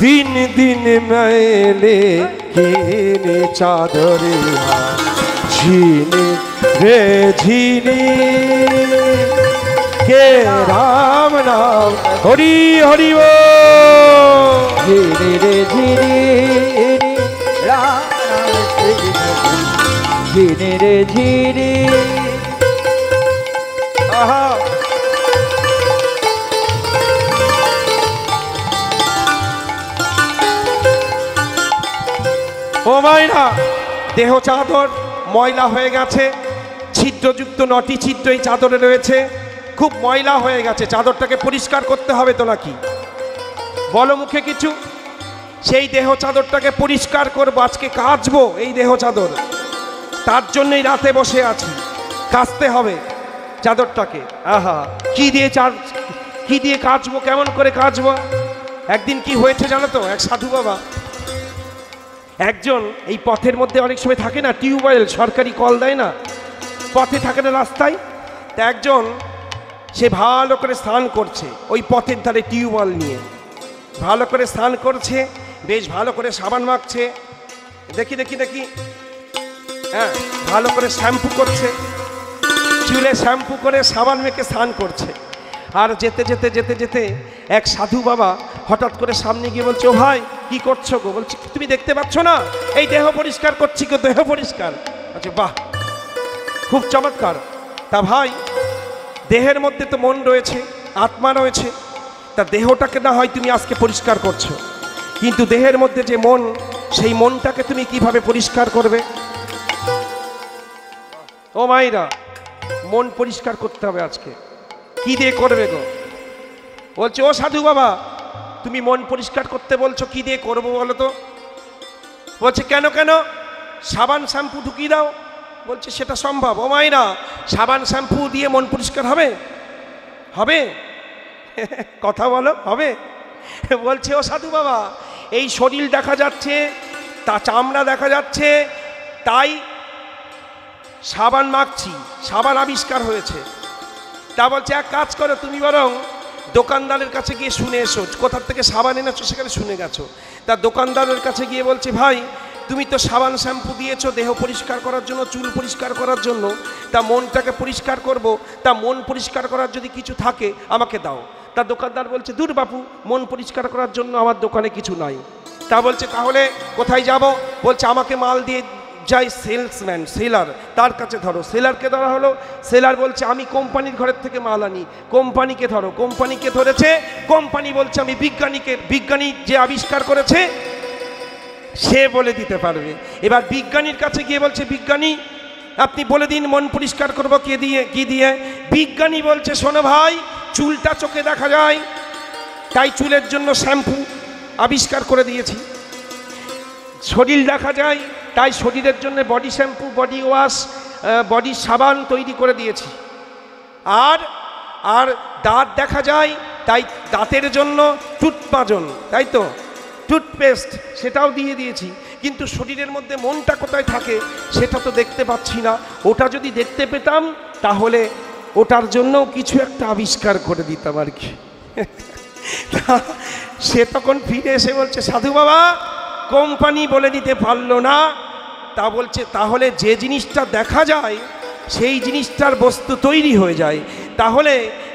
দিন দিন মেলে কিনে চাদরে ঝিনি রে ঝিনি, কে রাম নাম হরি হরি ও ঝিরি রে ঝিরি রাম ঝিরি রে ঝিরি। আহা, ও মাইনা, দেহ চাদর ময়লা হয়ে গেছে, ছিদ্রযুক্ত 9টি ছিদ্র এই চাদরে রয়েছে, খুব ময়লা হয়ে গেছে, চাদরটাকে পরিষ্কার করতে হবে তো নাকি? বলো মুখে কিছু। সেই দেহ চাদরটাকে পরিষ্কার করবো, আজকে কাচবো এই দেহ চাদর, তার জন্যই রাতে বসে আছি, কাচতে হবে চাদরটাকে। আহা, কি দিয়ে কাচবো, কেমন করে কাচবো? একদিন কি হয়েছে জানো তো? এক সাধু বাবা, একজন এই পথের মধ্যে অনেক সময় থাকে না টিউবওয়েল, সরকারি কল দেয় না, পথে থাকে না রাস্তায়, তা একজন সে ভালো করে স্নান করছে ওই পথের ধারে টিউবওয়েল নিয়ে, ভালো করে স্নান করছে, বেশ ভালো করে সাবান মাখছে, দেখি দেখি দেখি, হ্যাঁ, ভালো করে শ্যাম্পু করছে, চুলে শ্যাম্পু করে সাবান মেখে স্নান করছে। আর যেতে যেতে যেতে যেতে এক সাধু বাবা হঠাৎ করে সামনে গিয়ে বলছে, ও ভাই কি করছো গো? বলছে, তুমি দেখতে পাচ্ছ না এই দেহ পরিষ্কার করছি গো, দেহ পরিষ্কার। আচ্ছা, বাহ, খুব চমৎকার। তা ভাই, দেহের মধ্যে তো মন রয়েছে, আত্মা রয়েছে, তা দেহটাকে না হয় তুমি আজকে পরিষ্কার করছো, কিন্তু দেহের মধ্যে যে মন, সেই মনটাকে তুমি কিভাবে পরিষ্কার করবে? ও মাইরা, মন পরিষ্কার করতে হবে আজকে। কি দিয়ে করবে গো? বলছে, ও সাধু বাবা, তুমি মন পরিষ্কার করতে বলছো, কি দিয়ে করবো বলো তো? বলছে, কেন কেন? সাবান শ্যাম্পু ঢুকিয়ে দাও। বলছে, সেটা সম্ভব? ও মাইরা, সাবান শ্যাম্পু দিয়ে মন পরিষ্কার হবে? হবে? কথা বলো, হবে? বলছে, ও সাধু বাবা, এই শরীর দেখা যাচ্ছে, তা চামড়া দেখা যাচ্ছে, তাই সাবান মাখছি, সাবান আবিষ্কার হয়েছে। তা বলছে, এক কাজ করো, তুমি বরং দোকানদারের কাছে গিয়ে শুনে এসো, কোথার থেকে সাবান এনেছো সেখানে শুনে গেছো। তা দোকানদারের কাছে গিয়ে বলছে, ভাই তুমি তো সাবান শ্যাম্পু দিয়েছো দেহ পরিষ্কার করার জন্য, চুল পরিষ্কার করার জন্য, তা মনটাকে পরিষ্কার করব, তা মন পরিষ্কার করার যদি কিছু থাকে আমাকে দাও। তা দোকানদার বলছে, দূর বাপু, মন পরিষ্কার করার জন্য আমার দোকানে কিছু নাই। তা বলছে, তাহলে কোথায় যাব? বলছে, আমাকে মাল দিয়ে যাই সেলসম্যান, সেলার, তার কাছে ধরো। সেলারকে ধরা হলো, সেলার বলছে, আমি কোম্পানির ঘরের থেকে মাল আনি। কোম্পানিকে ধরো, কোম্পানিকে ধরেছে, কোম্পানি বলছে, আমি বিজ্ঞানী যে আবিষ্কার করেছে সে বলে দিতে পারবে। এবার বিজ্ঞানীর কাছে গিয়ে বলছে, বিজ্ঞানী আপনি বলে দিন মন পরিষ্কার করবো কে দিয়ে, কি দিয়ে? বিজ্ঞানী বলছে শোনো ভাই, চুলটা চোখে দেখা যায়, তাই চুলের জন্য শ্যাম্পু আবিষ্কার করে দিয়েছি। শরীর দেখা যায়, তাই শরীরের জন্য body shampoo, body wash, body সাবান তৈরি করে দিয়েছি। আর আর দাঁত দেখা যায়, তাই দাঁতের জন্য টুথমাজন, তাই তো টুথপেস্ট, সেটাও দিয়ে দিয়েছি। কিন্তু শরীরের মধ্যে মনটা কোথায় থাকে সেটা তো দেখতে পাচ্ছি না। ওটা যদি দেখতে পেতাম তাহলে ওটার জন্যও কিছু একটা আবিষ্কার করে দিতাম আর কি। সে তখন ফিরে এসে বলছে সাধু বাবা কোম্পানি বলে দিতে পারলো না। তা বলছে তাহলে যে জিনিসটা দেখা যায় সেই জিনিসটার বস্তু তৈরি হয়ে যায়, তাহলে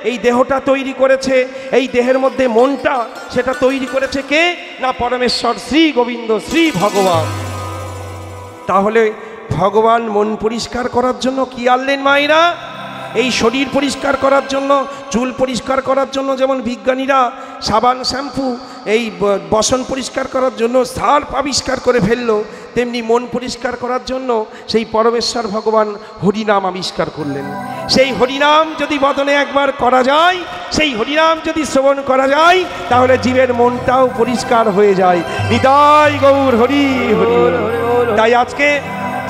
এই দেহটা তৈরি করেছে, এই দেহের মধ্যে মনটা, সেটা তৈরি করেছে কে? না পরমেশ্বর শ্রী গোবিন্দ, শ্রী ভগবান। তাহলে ভগবান মন পরিষ্কার করার জন্য কি আনলেন মায়েরা? এই শরীর পরিষ্কার করার জন্য, চুল পরিষ্কার করার জন্য যেমন বিজ্ঞানীরা সাবান, শ্যাম্পু, এই বসন পরিষ্কার করার জন্য সার্ফ আবিষ্কার করে ফেললো, তেমনি মন পরিষ্কার করার জন্য সেই পরমেশ্বর ভগবান হরিনাম আবিষ্কার করলেন। সেই হরিনাম যদি বদনে একবার করা যায়, সেই হরিনাম যদি শ্রবণ করা যায়, তাহলে জীবের মনটাও পরিষ্কার হয়ে যায়। নিতাই গৌর হরি হরি। তাই আজকে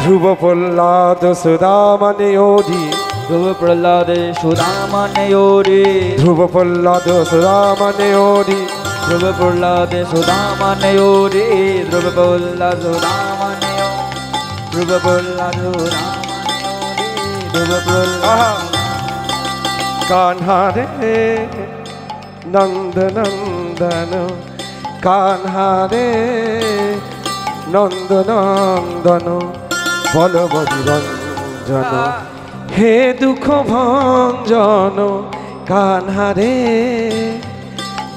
ধ্রুব প্রহ্লাদ সুদামনে ওরি, ধ্রুব প্রহ্লাদ সুদামনে ওরি, ধ্রুব প্রহ্লাদ সুদামনে ওরি, ধ্রুব প্রহ্লাদ সুদামনে ওরি, ধ্রুব প্রহ্লাদ সুদামনে ওরি, ধ্রুব প্রহ্লাদ সুদামনে ওরি, ধ্রুব প্রহ্লাদ। কান্হা রে নন্দ নন্দন, কান্হা রে নন্দ নন্দন, বলবতী রঞ্জন, হে দুঃখ ভঞ্জন কান্হা রে।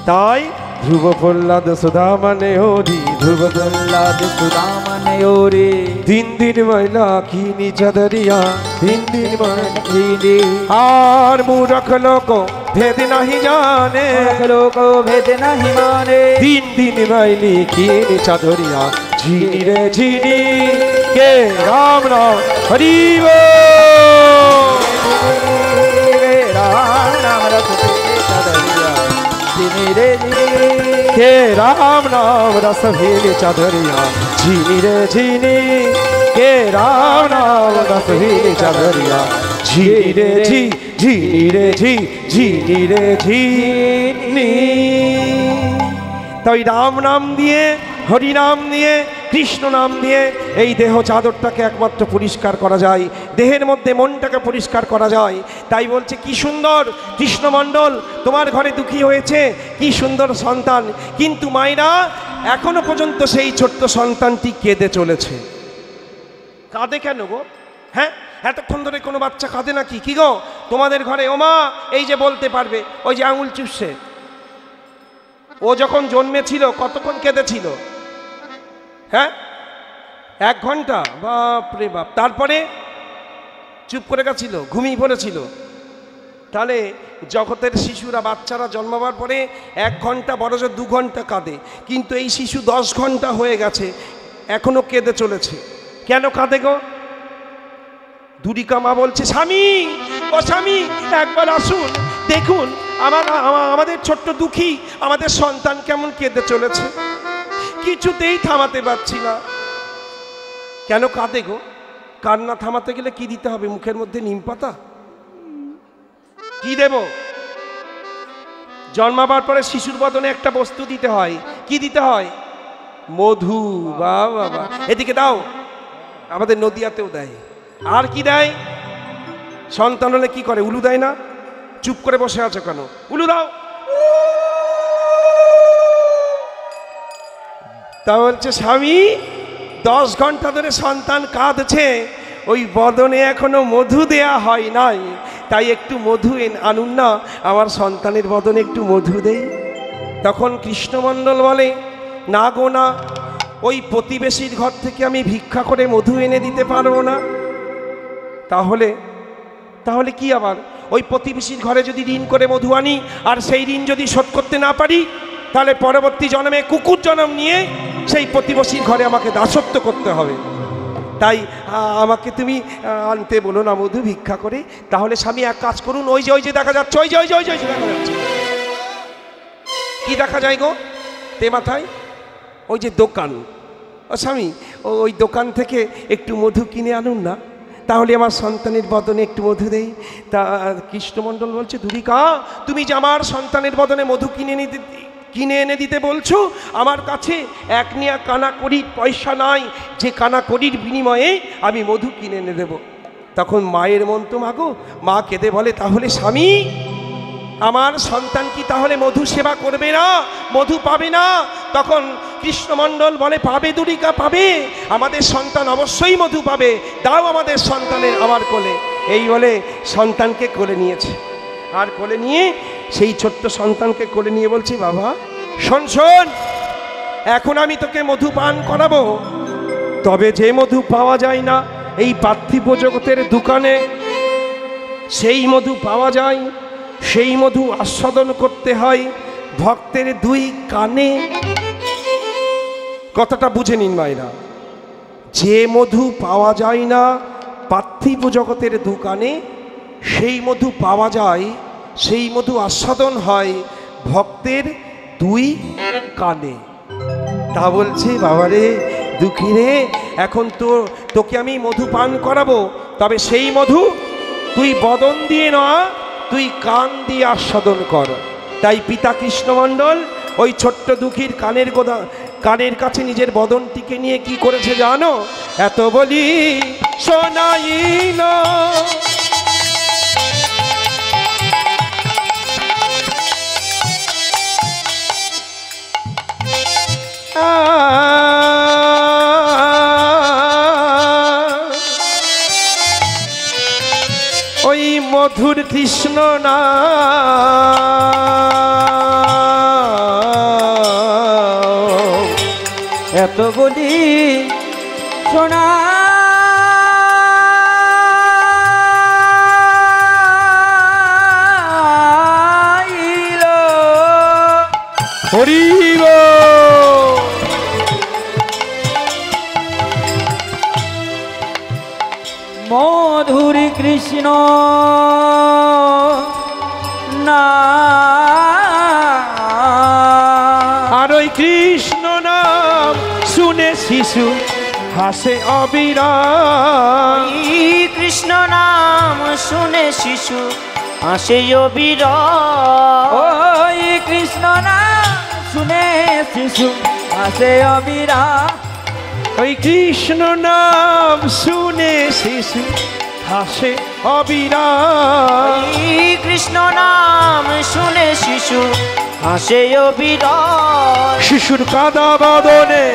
তাই ধ্রুব প্রহ্লাদ সুদামনে ওরি, ধ্রুব প্রহ্লাদ সুদামনে ওরি, দিন দিন ময়লা কিনি চাদরিয়া, দিন দিন দিদি আর মূরখ লোক ভেদ নাহি জানে, লোক ভেদ নাহি মানে, দিন দিন মাইলি কিনি চাদরিয়া, ঝিনি রে ঝিনি কে রাম রাম হরি বল। রাম নাম রসতে চাদরিয়া, ঝিনি রে ঝিনি কে রাম নাম রস ভেলে চাদরিয়া, ঝিনি রে ঝিনি কে রাম নাম রস ভেলে চাদরিয়া, ঝিনি রে ঝি, ঝিনি রে ঝি, ঝিনি রে ঝিনি। তাই রাম নাম দিয়ে, হরি নাম দিয়ে, কৃষ্ণ নাম দিয়ে এই দেহ চাদরটাকে একমাত্র পরিষ্কার করা যায়, দেহের মধ্যে মনটাকে পরিষ্কার করা যায়। তাই বলছে কি সুন্দর কৃষ্ণমণ্ডল, তোমার ঘরে দুঃখী হয়েছে, কি সুন্দর সন্তান, কিন্তু মায়েরা এখনো পর্যন্ত সেই ছোট্ট সন্তানটি কেঁদে চলেছে। কাঁদে কেন গো? হ্যাঁ, এতক্ষণ ধরে কোনো বাচ্চা কাঁদে নাকি? কি গো তোমাদের ঘরে? ও মা, এই যে বলতে পারবে, ওই যে আঙুল চুষছে, ও যখন জন্মেছিল কতক্ষণ কেঁদেছিল? হ্যাঁ, 1 ঘন্টা? বাপ রে বাপ। তারপরে চুপ করে গেছিল, ঘুমিয়ে পড়েছিল। তাহলে জগতের শিশুরা, বাচ্চারা জন্মাবার পরে 1 ঘন্টা, বড়জোর 2 ঘন্টা কাঁদে, কিন্তু এই শিশু 10 ঘন্টা হয়ে গেছে, এখনো কেঁদে চলেছে। কেন কাঁদে গো? দুরিকা মা বলছে স্বামী, ও স্বামী একবার আসুন, দেখুন আমাদের ছোট্ট দুঃখী, আমাদের সন্তান কেমন কেঁদে চলেছে, কিছুতেই থামাতে পারছি না। কেন কাঁদে গো? কান্না থামাতে গেলে কি দিতে হবে? মুখের মধ্যে নিম পাতা? কি দেব? জন্মাবার পরে শিশুর বদনে একটা বস্তু দিতে হয়। কি দিতে হয়? মধু। বাবা, এদিকে দাও, আমাদের নদিয়াতেও দেয়। আর কি দেয়? সন্তান হলে কি করে? উলু দেয় না? চুপ করে বসে আছো কেন? উলু দাও। তা বলছে স্বামী 10 ঘন্টা ধরে সন্তান কাঁদছে, ওই বদনে এখনো মধু দেয়া হয় নাই, তাই একটু মধু আনুন না, আমার সন্তানের বদনে একটু মধু দেই। তখন কৃষ্ণমণ্ডল বলে না গো না, ওই প্রতিবেশীর ঘর থেকে আমি ভিক্ষা করে মধু এনে দিতে পারবো না। তাহলে কি আবার? ওই প্রতিবেশীর ঘরে যদি ঋণ করে মধু আনি, আর সেই ঋণ যদি শোধ করতে না পারি, তাহলে পরবর্তী জন্মে কুকুর জন্ম নিয়ে সেই প্রতিবেশীর ঘরে আমাকে দাসত্ব করতে হবে। তাই আমাকে তুমি আনতে বলো না মধু ভিক্ষা করে। তাহলে স্বামী এক কাজ করুন, ওই যে দেখা যাচ্ছে, ওই যে দেখা যাচ্ছে, কি দেখা যায় গো তে মাথায়? ওই যে দোকান। ও স্বামী, ওই দোকান থেকে একটু মধু কিনে আনুন না, তাহলে আমার সন্তানের বদনে একটু মধু দেই। তা কৃষ্ণমণ্ডল বলছে, দুরিকা তুমি যে আমার সন্তানের বদনে মধু কিনে এনে দিতে বলছো, আমার কাছে এক নিয়া কানা করি পয়সা নাই যে কানা করির বিনিময়ে আমি মধু কিনে এনে দেবো। তখন মায়ের মন তো মাগো, মা কেঁদে বলে, তাহলে স্বামী আমার সন্তান কি তাহলে মধু সেবা করবে না, মধু পাবে না? তখন কৃষ্ণমণ্ডল বলে, পাবে দুরিকা, পাবে, আমাদের সন্তান অবশ্যই মধু পাবে, দাও আমাদের সন্তানের আমার কোলে। এই বলে সন্তানকে কোলে নিয়েছে, আর কোলে নিয়ে সেই ছোট্ট সন্তানকে কোলে নিয়ে বলছি, বাবা শোন শোন, এখন আমি তোকে মধু পান করাবো, তবে যে মধু পাওয়া যায় না এই পার্থিব জগতের দোকানে, সেই মধু পাওয়া যায়, সেই মধু আস্বাদন করতে হয় ভক্তের দুই কানে। কথাটা বুঝে নিন মায়েরা, যে মধু পাওয়া যায় না পার্থিব জগতের দোকানে, সেই মধু পাওয়া যায়, সেই মধু আস্বাদন হয় ভক্তের দুই কানে। তা বলছে, বাবারে দুঃখী রে, এখন তোকে আমি মধু পান করাবো, তবে সেই মধু তুই বদন দিয়ে না, তুই কান দিয়ে আস্বাদন কর। তাই পিতা কৃষ্ণমণ্ডল ওই ছোট্ট দুঃখীর কানের কাছে নিজের বদনটিকে নিয়ে কি করেছে জানো? এত বলি শোনাইল, ওই মধুর কৃষ্ণ না এত বলি শোনা হরিব। মধুর কৃষ্ণ না, আর ওই কৃষ্ণ নাম শুনে শিশু হাসে অবিরাম। কৃষ্ণ নাম শুনে শিশু হাসে অবিরাম। ওই কৃষ্ণ নাম শুনে শিশু হাসে অবিরাম। ওই কৃষ্ণ নাম শুনে শিশু হাসে অবিরাম। কৃষ্ণ নাম শুনে শিশু হাসে অবিরাম। শিশুর কাদা বদনে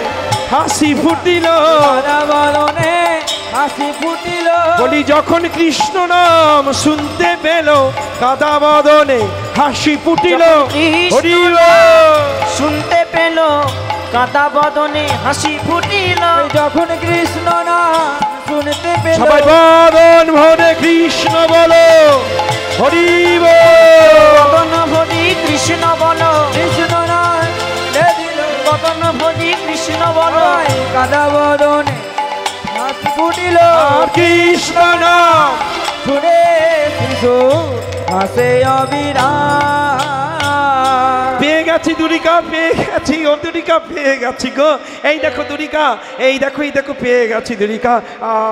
হাসি ফুটিল, বদনে হাসি ফুটিল। বলি যখন কৃষ্ণ নাম শুনতে পেল, কাদা বদনে হাসি ফুটিল। হরিল শুনতে পেল, কাদা বদনে হাসি ফুটিল। যখন কৃষ্ণ নাম শুনতে পেল, সবাই বদন ভরে কৃষ্ণ বলো, হরিব। বদন ভরি কৃষ্ণ বলো, কৃষ্ণ নাম দিল। বদন ভরি কৃষ্ণ বলো। কাদা বদনে হাসি ফুটিল। আর কৃষ্ণ নাম শুনে শিশু হাসে অবিরাম। পেয়ে গেছি দুরিকা, পেয়ে গেছি ও দুরিকা, পেয়ে গেছি গো। এই দেখো দুরিকা, এই দেখো পেয়ে গেছি দুরিকা,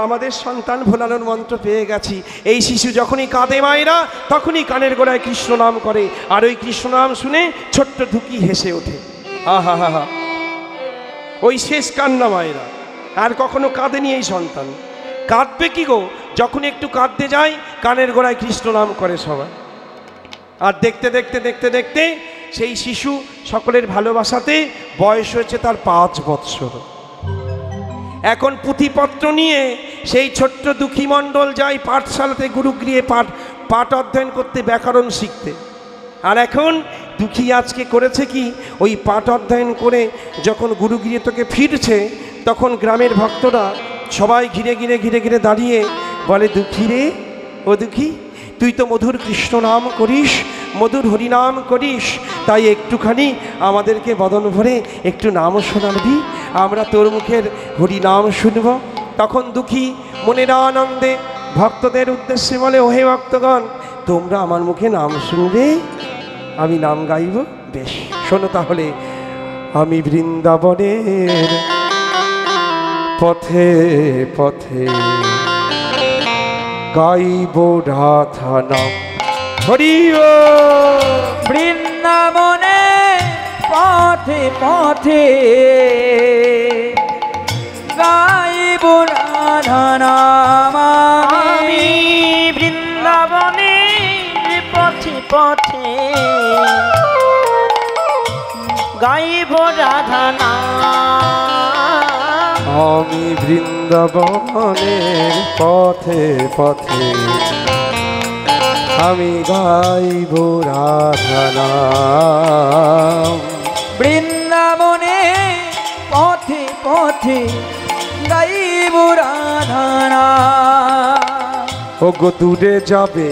আমাদের সন্তান ভোলানোর মন্ত্র পেয়ে গেছি। এই শিশু যখনই কাঁদে মায়েরা, তখনই কানের গোড়ায় কৃষ্ণ নাম করে, আর ওই কৃষ্ণ নাম শুনে ছোট্ট ধুকি হেসে ওঠে। আহা হা হা, ওই শেষ কান্না মায়েরা। আর কখনো কাঁদেনি এই সন্তান। কাঁদবে কি গো? যখন একটু কাঁদতে যায়, কানের গোড়ায় কৃষ্ণ নাম করে সবাই। আর দেখতে দেখতে দেখতে দেখতে সেই শিশু সকলের ভালোবাসাতে বয়স হয়েছে তার 5 বৎসর। এখন পুঁথিপত্র নিয়ে সেই ছোট্ট দুঃখী মণ্ডল যায় পাঠশালাতে, গুরুগৃহে পাঠ অধ্যয়ন করতে, ব্যাকরণ শিখতে। আর এখন দুঃখী আজকে করেছে কি, ওই পাঠ অধ্যয়ন করে যখন গুরুগৃহে তোকে ফিরছে, তখন গ্রামের ভক্তরা সবাই ঘিরে ঘিরে দাঁড়িয়ে বলে, দুঃখী রে, ও দুঃখী, তুই তো মধুর কৃষ্ণ নাম করিস, মধুর হরিনাম করিস, তাই একটুখানি আমাদেরকে বদন ভরে একটু নামও শোনাবি, আমরা তোর মুখের হরিনাম শুনব। তখন দুঃখী মনের আনন্দে ভক্তদের উদ্দেশ্যে বলে, ওহে ভক্তগণ, তোমরা আমার মুখে নাম শুনবে, আমি নাম গাইব। বেশ, শোনো তাহলে। আমি বৃন্দাবনের পথে পথে গাইব রাধা নাম। হরি বল। বৃন্দাবনে পথে পথে গাইব রাধা নাম। আমি বৃন্দাবনের পথে পথে গাইব রাধা নাম। আমি বৃন্দাবনের পথে পথে আমি গাইব রাধা নাম। বৃন্দাবনে পথে পথে গাইব রাধা নাম। ও গো দূরে যাবে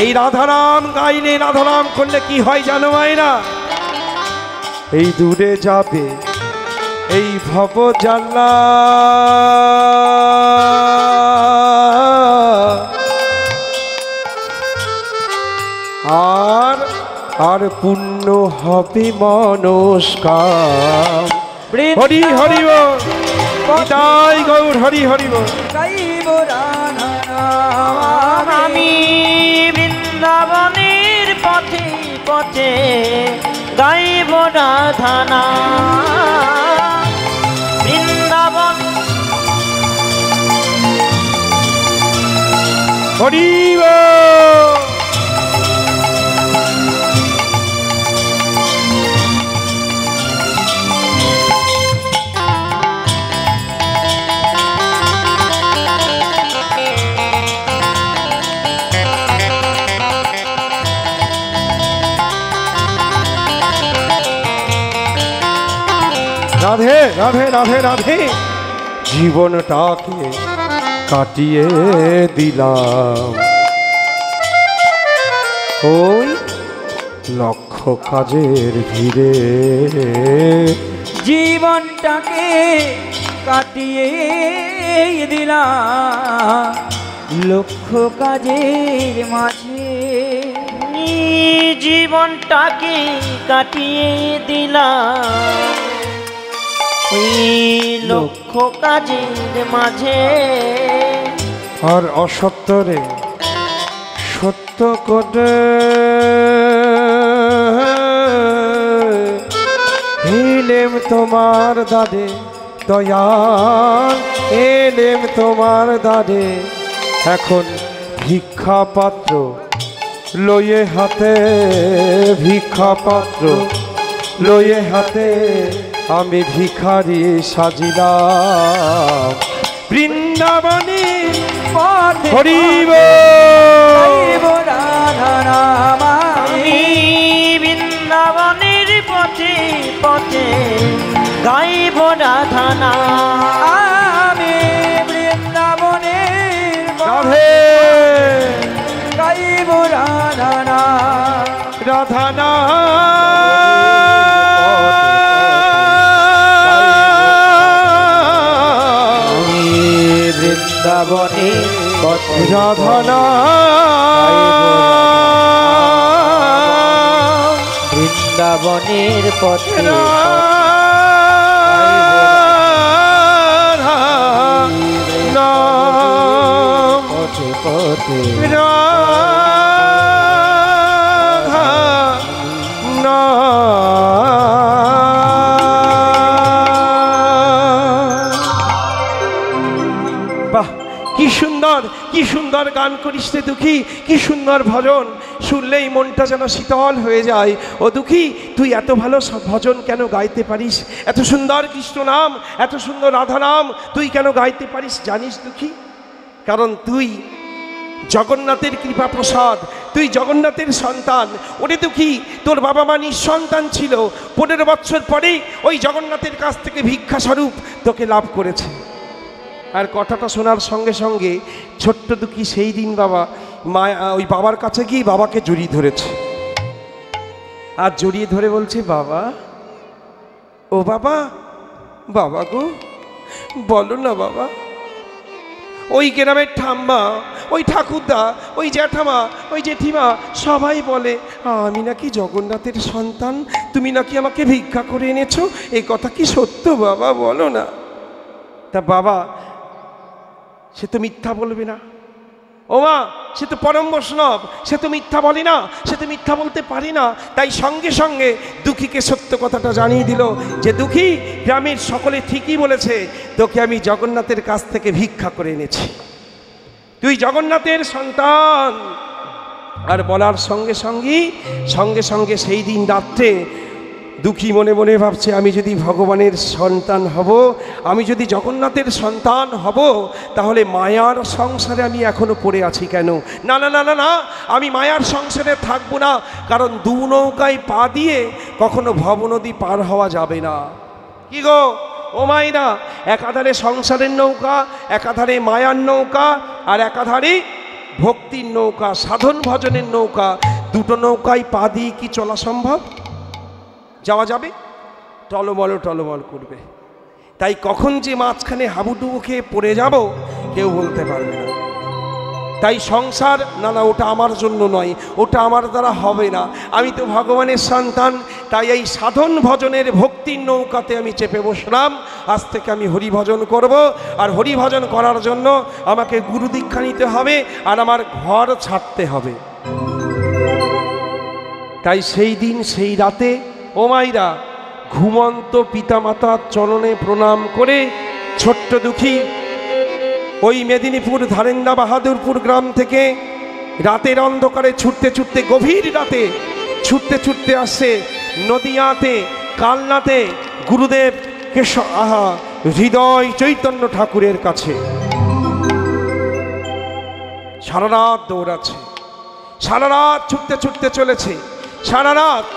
এই রাধারাম গাইলে, রাধারাম করলে কি হয় জানো মায়েরা? এই দূরে যাবে এই ভব জ্বালা, আর আর পুণ্য হবে মনস্কাম। হরি হরি বল। নিতাই গৌর হরি হরি বল। গাইব রাধা নাম। আমি বৃন্দাবনের পথে পথে গাইব রাধা নাম। বৃন্দাবন হরি বল। রাধে রাধে রাধে রাধে। জীবনটাকে কাটিয়ে দিলাম ওই লক্ষ কাজের ভিড়ে। জীবনটাকে কাটিয়ে দিলাম লক্ষ কাজের মাঝে। জীবনটাকে কাটিয়ে দিলাম ওই লক্ষ কাজের মাঝে। আর অসত্যরে সত্য করে এলেম তোমার দাদে দয়াল, এলেম তোমার দাদে। এখন ভিক্ষা পাত্র লয়ে হাতে, ভিক্ষা পাত্র লয়ে হাতে আমি ভিখারি সাজিলাম বৃন্দাবনে পথে হরি গাইব বল। রাধা নাম। আমি বৃন্দাবনের পথে পথে গাইব রাধা নাম। আমি বৃন্দাবনের রাধে গাইব রাধা নাম। রাধা না বৃন্দাবনে পথে রাধা না বৃন্দাবনের পথে রাধা নাম পথে পথে রাধা নাম। বাহ, কি সুন্দর, কি সুন্দর গান করিস রে দুঃখী, কি সুন্দর ভজন। শুনলেই মনটা যেন শীতল হয়ে যায়। ও দুঃখী, তুই এত ভালো ভজন কেন গাইতে পারিস? এত সুন্দর কৃষ্ণ নাম, এত সুন্দর রাধা নাম তুই কেন গাইতে পারিস জানিস দুঃখী? কারণ তুই জগন্নাথের কৃপা প্রসাদ, তুই জগন্নাথের সন্তান। ওরে দুঃখী, তোর বাবা মা নিঃসন্তান ছিল, 15 বছর পরেই ওই জগন্নাথের কাছ থেকে ভিক্ষা স্বরূপ তোকে লাভ করেছে। আর কথাটা শোনার সঙ্গে সঙ্গে ছোট্ট দুঃখী সেই দিন বাবা মা ওই বাবার কাছে গিয়ে বাবাকে জড়িয়ে ধরেছে। আর জড়িয়ে ধরে বলছে, বাবা, ও বাবা, বাবা গো, বলো না বাবা, ওই গ্রামের ঠাম্মা, ওই ঠাকুরদা, ওই জ্যাঠামা, ওই জেঠিমা সবাই বলে আমি নাকি জগন্নাথের সন্তান, তুমি নাকি আমাকে ভিক্ষা করে এনেছো। এই কথা কি সত্য বাবা, বলো না? তা বাবা সে তো মিথ্যা বলবে না। ও মা, সে তো পরম বৈষ্ণব, সে তো মিথ্যা বলে না, সে তো মিথ্যা বলতে পারে না। তাই সঙ্গে সঙ্গে দুঃখীকে সত্য কথাটা জানিয়ে দিল যে দুঃখী, গ্রামের সকলে ঠিকই বলেছে, তোকে আমি জগন্নাথের কাছ থেকে ভিক্ষা করে এনেছি, তুই জগন্নাথের সন্তান। আর বলার সঙ্গে সঙ্গে সেই দিন রাত্রে দুঃখী মনে মনে ভাবছে, আমি যদি ভগবানের সন্তান হব, আমি যদি জগন্নাথের সন্তান হব, তাহলে মায়ার সংসারে আমি এখনো পড়ে আছি কেন? না না না না না, আমি মায়ার সংসারে থাকবো না, কারণ দু নৌকায় পা দিয়ে কখনো ভবনদী পার হওয়া যাবে না। কি গো ও মাইরা, একাধারে সংসারের নৌকা, একাধারে মায়ার নৌকা, আর একাধারে ভক্তির নৌকা, সাধন ভজনের নৌকা, দুটো নৌকায় পা দিয়ে কি চলা সম্ভব? যাওয়া যাবে? টলমল করবে। তাই কখন যে মাঝখানে হাবুডুবু খেয়ে পড়ে যাব কেউ বলতে পারবে না। তাই সংসার না না, ওটা আমার জন্য নয়, ওটা আমার দ্বারা হবে না, আমি তো ভগবানের সন্তান। তাই এই সাধন ভজনের ভক্তির নৌকাতে আমি চেপে বসলাম। আজ থেকে আমি হরিভজন করব, আর হরিভজন করার জন্য আমাকে গুরু দীক্ষা নিতে হবে, আর আমার ঘর ছাড়তে হবে। তাই সেই দিন সেই রাতে ও মাইরা ঘুমন্ত পিতামাতার চরণে প্রণাম করে ছোট্ট দুঃখী ওই মেদিনীপুর ধারেন্দা বাহাদুরপুর গ্রাম থেকে রাতের অন্ধকারে ছুটতে গভীর রাতে ছুটতে আসছে নদিয়াতে কালনাতে গুরুদেব হৃদয় চৈতন্য ঠাকুরের কাছে। সারা রাত দৌড়াচ্ছে, সারা রাত ছুটতে চলেছে, সারা রাত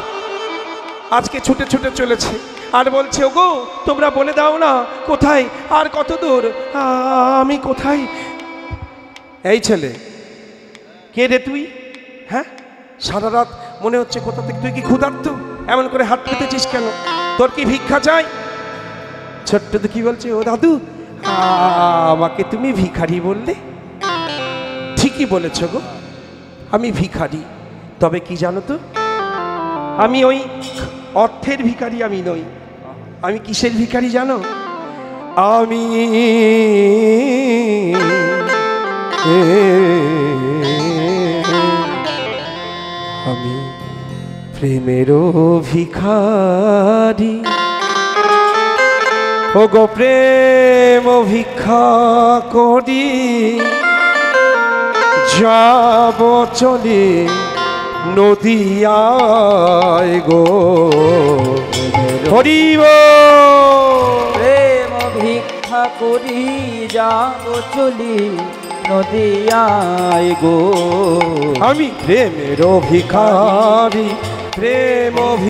আজকে ছুটে চলেছে। আর বলছে, ওগো তোমরা বলে দাও না কোথায়, আর কত দূর, আমি কোথায়? এই ছেলে, কে রে তুই? হ্যাঁ, সারা রাত মনে হচ্ছে কোথা থেকে, তুই কি ক্ষুধার্ত? এমন করে হাত পেতেছিস কেন? তোর কি ভিক্ষা চাই? ছোট্ট তো কি বলছে, ও দাদু আমাকে তুমি ভিখারি বললে? ঠিকই বলেছ গো, আমি ভিখারি। তবে কি জানো তো, আমি ওই অর্থের ভিখারি আমি নই। আমি কিসের ভিখারি জানো? আমি প্রেমেরও ভিখারি। ও গো প্রেম ভিক্ষা করি যাব চলে নদিয়ায় গো। হরিব প্রেম ভিক্ষা করি যাব চলি নদিয়ায় গো। আমি প্রেমের ভিখারি, প্রেম